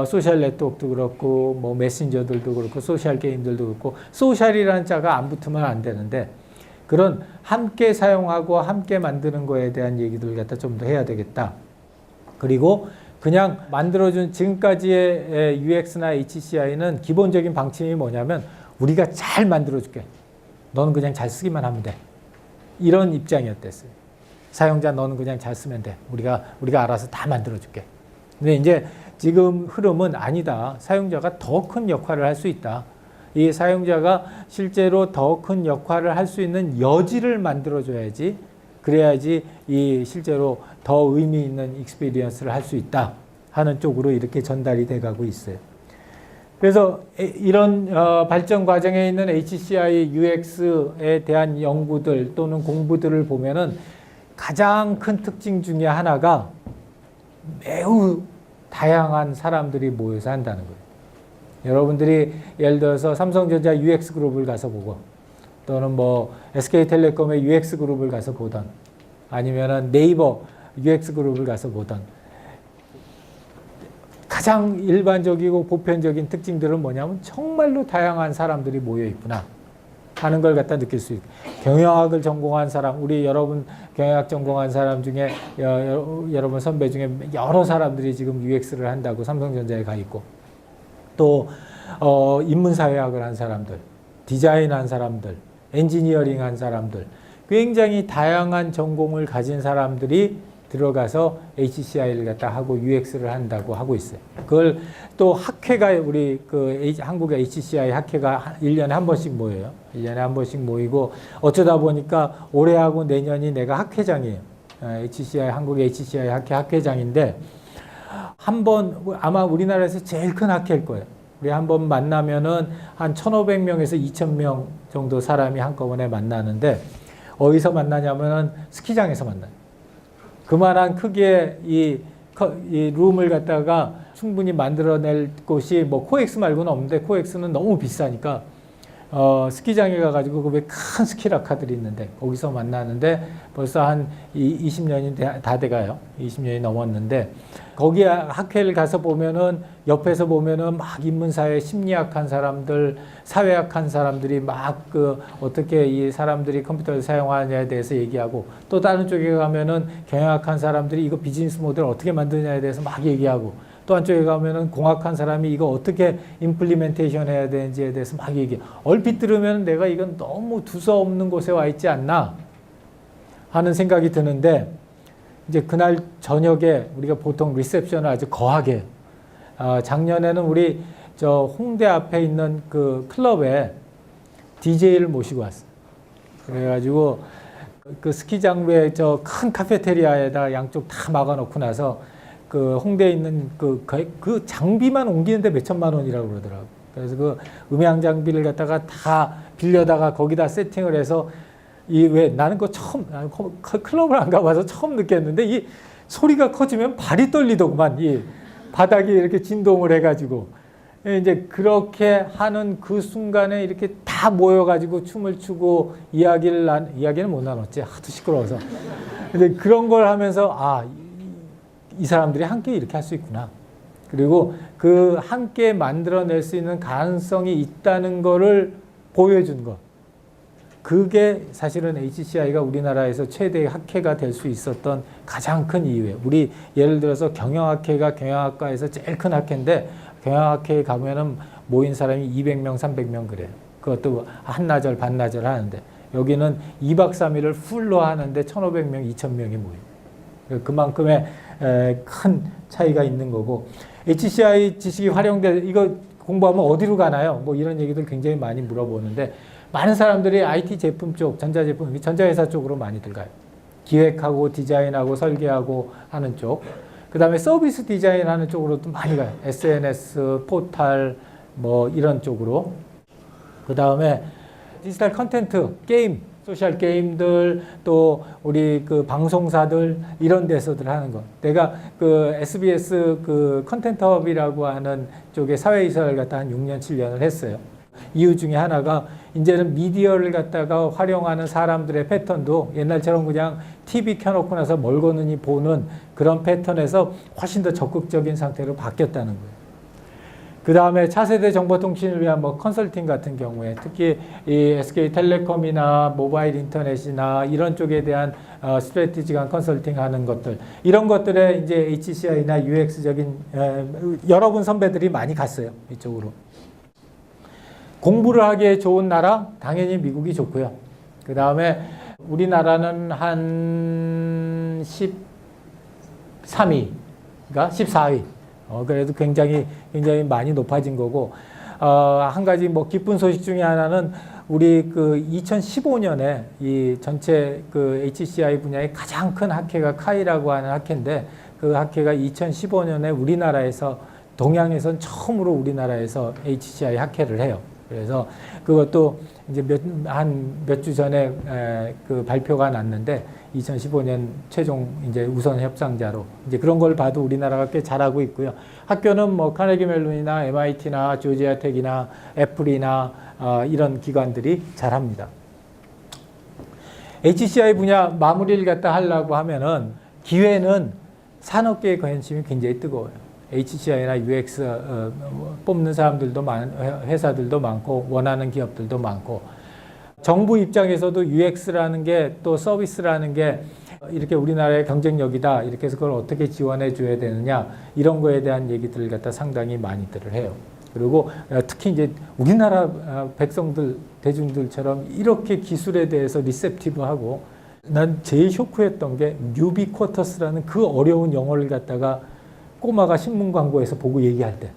소셜 네트워크도 그렇고 뭐 메신저들도 그렇고 소셜 게임들도 그렇고, 소셜이라는 자가 안 붙으면 안 되는데, 그런 함께 사용하고 함께 만드는 거에 대한 얘기들 갖다 좀 더 해야 되겠다. 그리고 그냥 만들어준 지금까지의 UX나 HCI는 기본적인 방침이 뭐냐면, 우리가 잘 만들어줄게. 너는 그냥 잘 쓰기만 하면 돼. 이런 입장이었댔어요. 사용자 너는 그냥 잘 쓰면 돼. 우리가 알아서 다 만들어줄게. 근데 이제 지금 흐름은 아니다. 사용자가 더 큰 역할을 할 수 있다. 이 사용자가 실제로 더 큰 역할을 할 수 있는 여지를 만들어줘야지, 그래야지 이 실제로 더 의미 있는 익스피리언스를 할 수 있다 하는 쪽으로 이렇게 전달이 돼가고 있어요. 그래서 이런 발전 과정에 있는 HCI UX에 대한 연구들 또는 공부들을 보면은 가장 큰 특징 중에 하나가 매우 다양한 사람들이 모여서 한다는 거예요. 여러분들이 예를 들어서 삼성전자 UX 그룹을 가서 보고, 또는 뭐 SK텔레콤의 UX 그룹을 가서 보던, 아니면은 네이버 UX 그룹을 가서 보던, 가장 일반적이고 보편적인 특징들은 뭐냐면 정말로 다양한 사람들이 모여 있구나 하는 걸 갖다 느낄 수 있고, 경영학을 전공한 사람, 우리 여러분 경영학 전공한 사람 중에 여러분 선배 중에 여러 사람들이 지금 UX를 한다고 삼성전자에 가 있고, 또 인문사회학을 한 사람들, 디자인한 사람들, 엔지니어링 한 사람들, 굉장히 다양한 전공을 가진 사람들이 들어가서 HCI를 갖다 하고 UX를 한다고 하고 있어요. 그걸 또 학회가, 우리 한국의 HCI 학회가 1년에 한 번씩 모여요. 1년에 한 번씩 모이고, 어쩌다 보니까 올해하고 내년이 내가 학회장이에요. HCI, 한국의 HCI 학회 학회장인데, 아마 우리나라에서 제일 큰 학회일 거예요. 우리 한번 만나면은 한 1,500명에서 2,000명 정도 사람이 한꺼번에 만나는데, 어디서 만나냐면은 스키장에서 만나요. 그만한 크기의 이 룸을 갖다가 충분히 만들어낼 곳이 뭐 코엑스 말고는 없는데, 코엑스는 너무 비싸니까 스키장에 가가지고 그 왜 큰 스키라카들이 있는데 거기서 만나는데, 벌써 한 20년이 다 돼가요. 20년이 넘었는데, 거기 학회를 가서 보면은 옆에서 보면은 막 인문사회 심리학한 사람들, 사회학한 사람들이 막 어떻게 이 사람들이 컴퓨터를 사용하느냐에 대해서 얘기하고, 또 다른 쪽에 가면은 경영학한 사람들이 이거 비즈니스 모델을 어떻게 만드냐에 대해서 막 얘기하고, 또 한쪽에 가면은 공학한 사람이 이거 어떻게 임플리멘테이션 해야 되는지에 대해서 막 얘기해. 얼핏 들으면 내가 이건 너무 두서없는 곳에 와 있지 않나 하는 생각이 드는데, 이제 그날 저녁에 우리가 보통 리셉션을 아주 거하게, 작년에는 우리 저 홍대 앞에 있는 그 클럽에 DJ를 모시고 왔어요. 그래가지고 그 스키장 외에 저 큰 카페테리아에다 양쪽 다 막아놓고 나서 그 홍대에 있는 그 장비만 옮기는데 몇 천만 원이라고 그러더라고요. 그래서 그 음향 장비를 갖다가 다 빌려다가 거기다 세팅을 해서, 나는 나는 클럽을 안 가봐서 처음 느꼈는데, 이 소리가 커지면 발이 떨리더구만. 이 바닥이 이렇게 진동을 해가지고. 이제 그렇게 하는 그 순간에 이렇게 다 모여가지고 춤을 추고 이야기는 못 나눴지. 하도 시끄러워서. 근데 그런 걸 하면서, 이 사람들이 함께 이렇게 할 수 있구나. 그리고 그 함께 만들어낼 수 있는 가능성이 있다는 거를 보여준 것. 그게 사실은 HCI가 우리나라에서 최대의 학회가 될 수 있었던 가장 큰 이유예요. 우리 예를 들어서 경영학회가 경영학과에서 제일 큰 학회인데 경영학회에 가면은 모인 사람이 200명, 300명 그래요. 그것도 한나절, 반나절 하는데 여기는 2박 3일을 풀로 하는데 1,500명, 2,000명이 모여요. 그만큼의 큰 차이가 있는 거고 HCI 지식이 활용될 이거 공부하면 어디로 가나요? 뭐 이런 얘기들 굉장히 많이 물어보는데 많은 사람들이 IT 제품 쪽, 전자제품, 전자회사 쪽으로 많이들 가요. 기획하고 디자인하고 설계하고 하는 쪽. 그 다음에 서비스 디자인하는 쪽으로도 많이 가요. SNS, 포탈 뭐 이런 쪽으로. 그 다음에 디지털 컨텐트, 게임, 소셜 게임들 또 우리 그 방송사들 이런 데서들 하는 거. 내가 그 SBS 그 컨텐트업이라고 하는 쪽에 사회이사를 갖다 한 6년, 7년을 했어요. 이유 중에 하나가 이제는 미디어를 갖다가 활용하는 사람들의 패턴도 옛날처럼 그냥 TV 켜놓고 나서 멀거는히 보는 그런 패턴에서 훨씬 더 적극적인 상태로 바뀌었다는 거예요. 그 다음에 차세대 정보통신을 위한 뭐 컨설팅 같은 경우에 특히 이 SK텔레콤이나 모바일 인터넷이나 이런 쪽에 대한 스트래티지한 컨설팅 하는 것들 이런 것들에 이제 HCI나 UX적인 여러분 선배들이 많이 갔어요. 이쪽으로. 공부를 하기에 좋은 나라 당연히 미국이 좋고요. 그 다음에 우리나라는 한 13위가 14위. 그래도 굉장히 많이 높아진 거고 한 가지 뭐 기쁜 소식 중에 하나는 우리 그 2015년에 이 전체 그 HCI 분야의 가장 큰 학회가 카이라고 하는 학회인데 그 학회가 2015년에 우리나라에서 동양에선 처음으로 우리나라에서 HCI 학회를 해요. 그래서 그것도 이제 몇 주 전에 그 발표가 났는데 2015년 최종 이제 우선 협상자로 이제 그런 걸 봐도 우리나라가 꽤 잘하고 있고요. 학교는 뭐 카네기 멜론이나 MIT나 조지아 텍이나 애플이나 이런 기관들이 잘합니다. HCI 분야 마무리를 갖다 하려고 하면은 기회는 산업계의 관심이 굉장히 뜨거워요. HCI나 UX 뽑는 사람들도 회사들도 많고 원하는 기업들도 많고 정부 입장에서도 UX라는 게 또 서비스라는 게 이렇게 우리나라의 경쟁력이다 이렇게 해서 그걸 어떻게 지원해 줘야 되느냐 이런 거에 대한 얘기들을 갖다 상당히 많이들 해요. 그리고 특히 이제 우리나라 백성들 대중들처럼 이렇게 기술에 대해서 리셉티브하고 난 제일 쇼크했던 게 유비쿼터스라는 그 어려운 영어를 갖다가 꼬마가 신문 광고에서 보고 얘기할 때.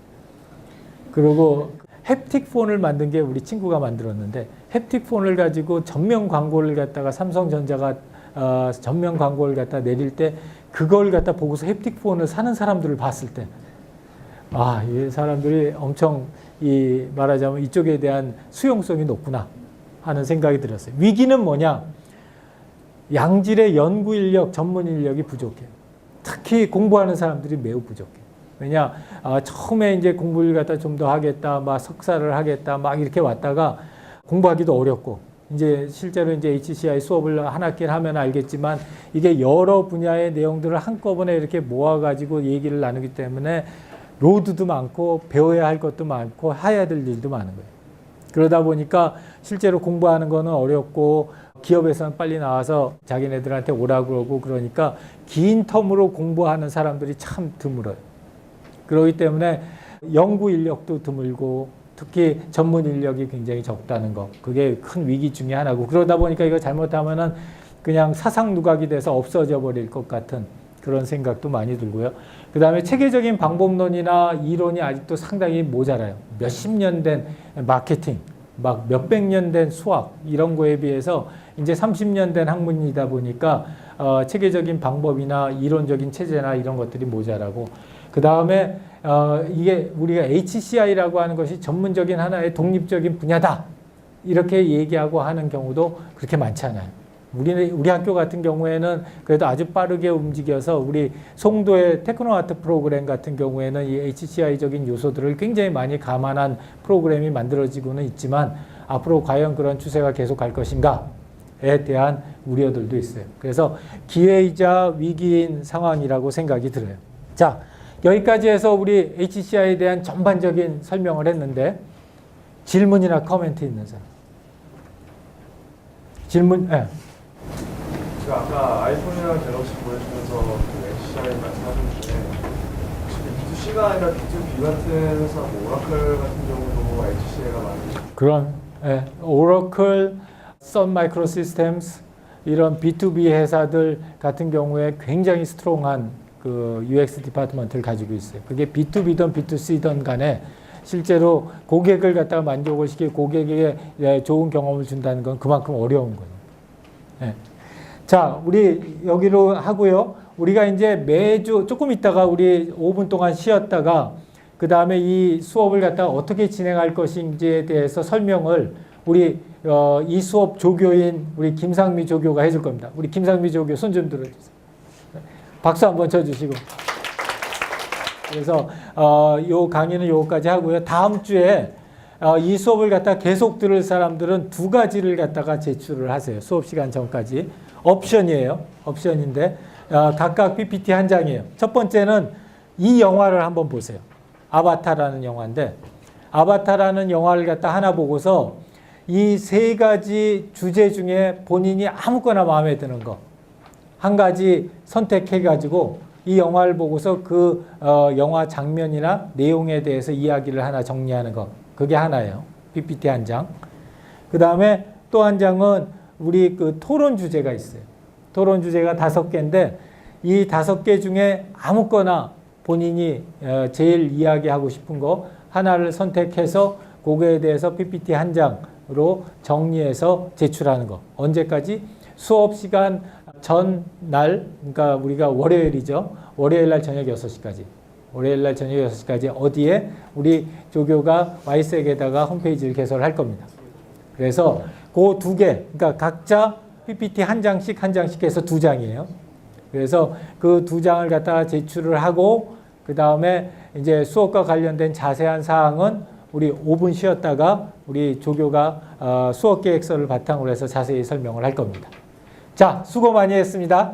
그리고 햅틱 폰을 만든 게 우리 친구가 만들었는데 햅틱 폰을 가지고 전면 광고를 갖다가 삼성전자가 전면 광고를 갖다 내릴 때 그걸 갖다 보고서 햅틱 폰을 사는 사람들을 봤을 때 이 사람들이 엄청 말하자면 이쪽에 대한 수용성이 높구나 하는 생각이 들었어요. 위기는 뭐냐? 양질의 연구 인력, 전문 인력이 부족해요. 특히 공부하는 사람들이 매우 부족해. 왜냐, 처음에 이제 공부를 갖다 좀 더 하겠다, 막 석사를 하겠다, 막 이렇게 왔다가 공부하기도 어렵고, 이제 실제로 이제 HCI 수업을 한 학기를 하면 알겠지만 이게 여러 분야의 내용들을 한꺼번에 이렇게 모아가지고 얘기를 나누기 때문에 로드도 많고 배워야 할 것도 많고 해야 될 일도 많은 거예요. 그러다 보니까 실제로 공부하는 거는 어렵고 기업에서는 빨리 나와서 자기네들한테 오라고 그러고 그러니까 긴 텀으로 공부하는 사람들이 참 드물어요. 그렇기 때문에 연구 인력도 드물고 특히 전문 인력이 굉장히 적다는 거. 그게 큰 위기 중에 하나고 그러다 보니까 이거 잘못하면은 그냥 사상 누각이 돼서 없어져 버릴 것 같은 그런 생각도 많이 들고요. 그 다음에 체계적인 방법론이나 이론이 아직도 상당히 모자라요. 몇십 년 된 마케팅, 막 몇백 년 된 수학 이런 거에 비해서 이제 30년 된 학문이다 보니까 체계적인 방법이나 이론적인 체제나 이런 것들이 모자라고 그 다음에 이게 우리가 HCI라고 하는 것이 전문적인 하나의 독립적인 분야다 이렇게 얘기하고 하는 경우도 그렇게 많지 않아요. 우리 학교 같은 경우에는 그래도 아주 빠르게 움직여서 우리 송도의 테크노아트 프로그램 같은 경우에는 이 HCI적인 요소들을 굉장히 많이 감안한 프로그램이 만들어지고는 있지만 앞으로 과연 그런 추세가 계속 갈 것인가에 대한 우려들도 있어요. 그래서 기회이자 위기인 상황이라고 생각이 들어요. 자, 여기까지 해서 우리 HCI에 대한 전반적인 설명을 했는데 질문이나 코멘트 있는 사람? 질문? 예. 그 아까 아이폰이랑 갤럭시 보여주면서 그 HCI 말씀하신 중에 혹시 B2C가 아니라 B2B 같은 회사, 뭐 오라클 같은 경우도 HCI가 많이 그런 오라클, 선 마이크로 시스템스 이런 B2B 회사들 같은 경우에 굉장히 스트롱한 그 UX 디파트먼트를 가지고 있어요. 그게 B2B든 B2C든 간에 실제로 고객을 갖다가 만족을 시키고 고객에게 좋은 경험을 준다는 건 그만큼 어려운 거예요. 네. 자, 우리 여기로 하고요. 우리가 이제 매주 조금 있다가 우리 5분 동안 쉬었다가 그 다음에 이 수업을 갖다가 어떻게 진행할 것인지에 대해서 설명을 우리 이 수업 조교인 우리 김상미 조교가 해줄 겁니다. 우리 김상미 조교 손 좀 들어주세요. 박수 한번 쳐주시고. 그래서 요 강의는 요거까지 하고요. 다음 주에 이 수업을 갖다 계속 들을 사람들은 두 가지를 갖다가 제출을 하세요. 수업 시간 전까지. 옵션이에요. 옵션인데 각각 PPT 한 장이에요. 첫 번째는 이 영화를 한번 보세요. 아바타라는 영화인데 아바타라는 영화를 갖다 하나 보고서 이 세 가지 주제 중에 본인이 아무거나 마음에 드는 거 한 가지 선택해 가지고 이 영화를 보고서 그 영화 장면이나 내용에 대해서 이야기를 하나 정리하는 거. 그게 하나예요. PPT 한 장. 그 다음에 또 한 장은 우리 그 토론 주제가 있어요. 토론 주제가 5개인데 이 5개 중에 아무거나 본인이 제일 이야기하고 싶은 거 하나를 선택해서 그거에 대해서 PPT 한 장으로 정리해서 제출하는 거. 언제까지? 수업 시간 전날, 그러니까 우리가 월요일이죠. 월요일 날 저녁 6시까지. 월요일 날 저녁 6시까지 어디에? 우리 조교가 와이색에다가 홈페이지를 개설할 겁니다. 그래서 그 2개, 그러니까 각자 PPT 한 장씩 해서 2장이에요. 그래서 그 2장을 갖다가 제출을 하고 그 다음에 이제 수업과 관련된 자세한 사항은 우리 5분 쉬었다가 우리 조교가 수업 계획서를 바탕으로 해서 자세히 설명을 할 겁니다. 자, 수고 많이 했습니다.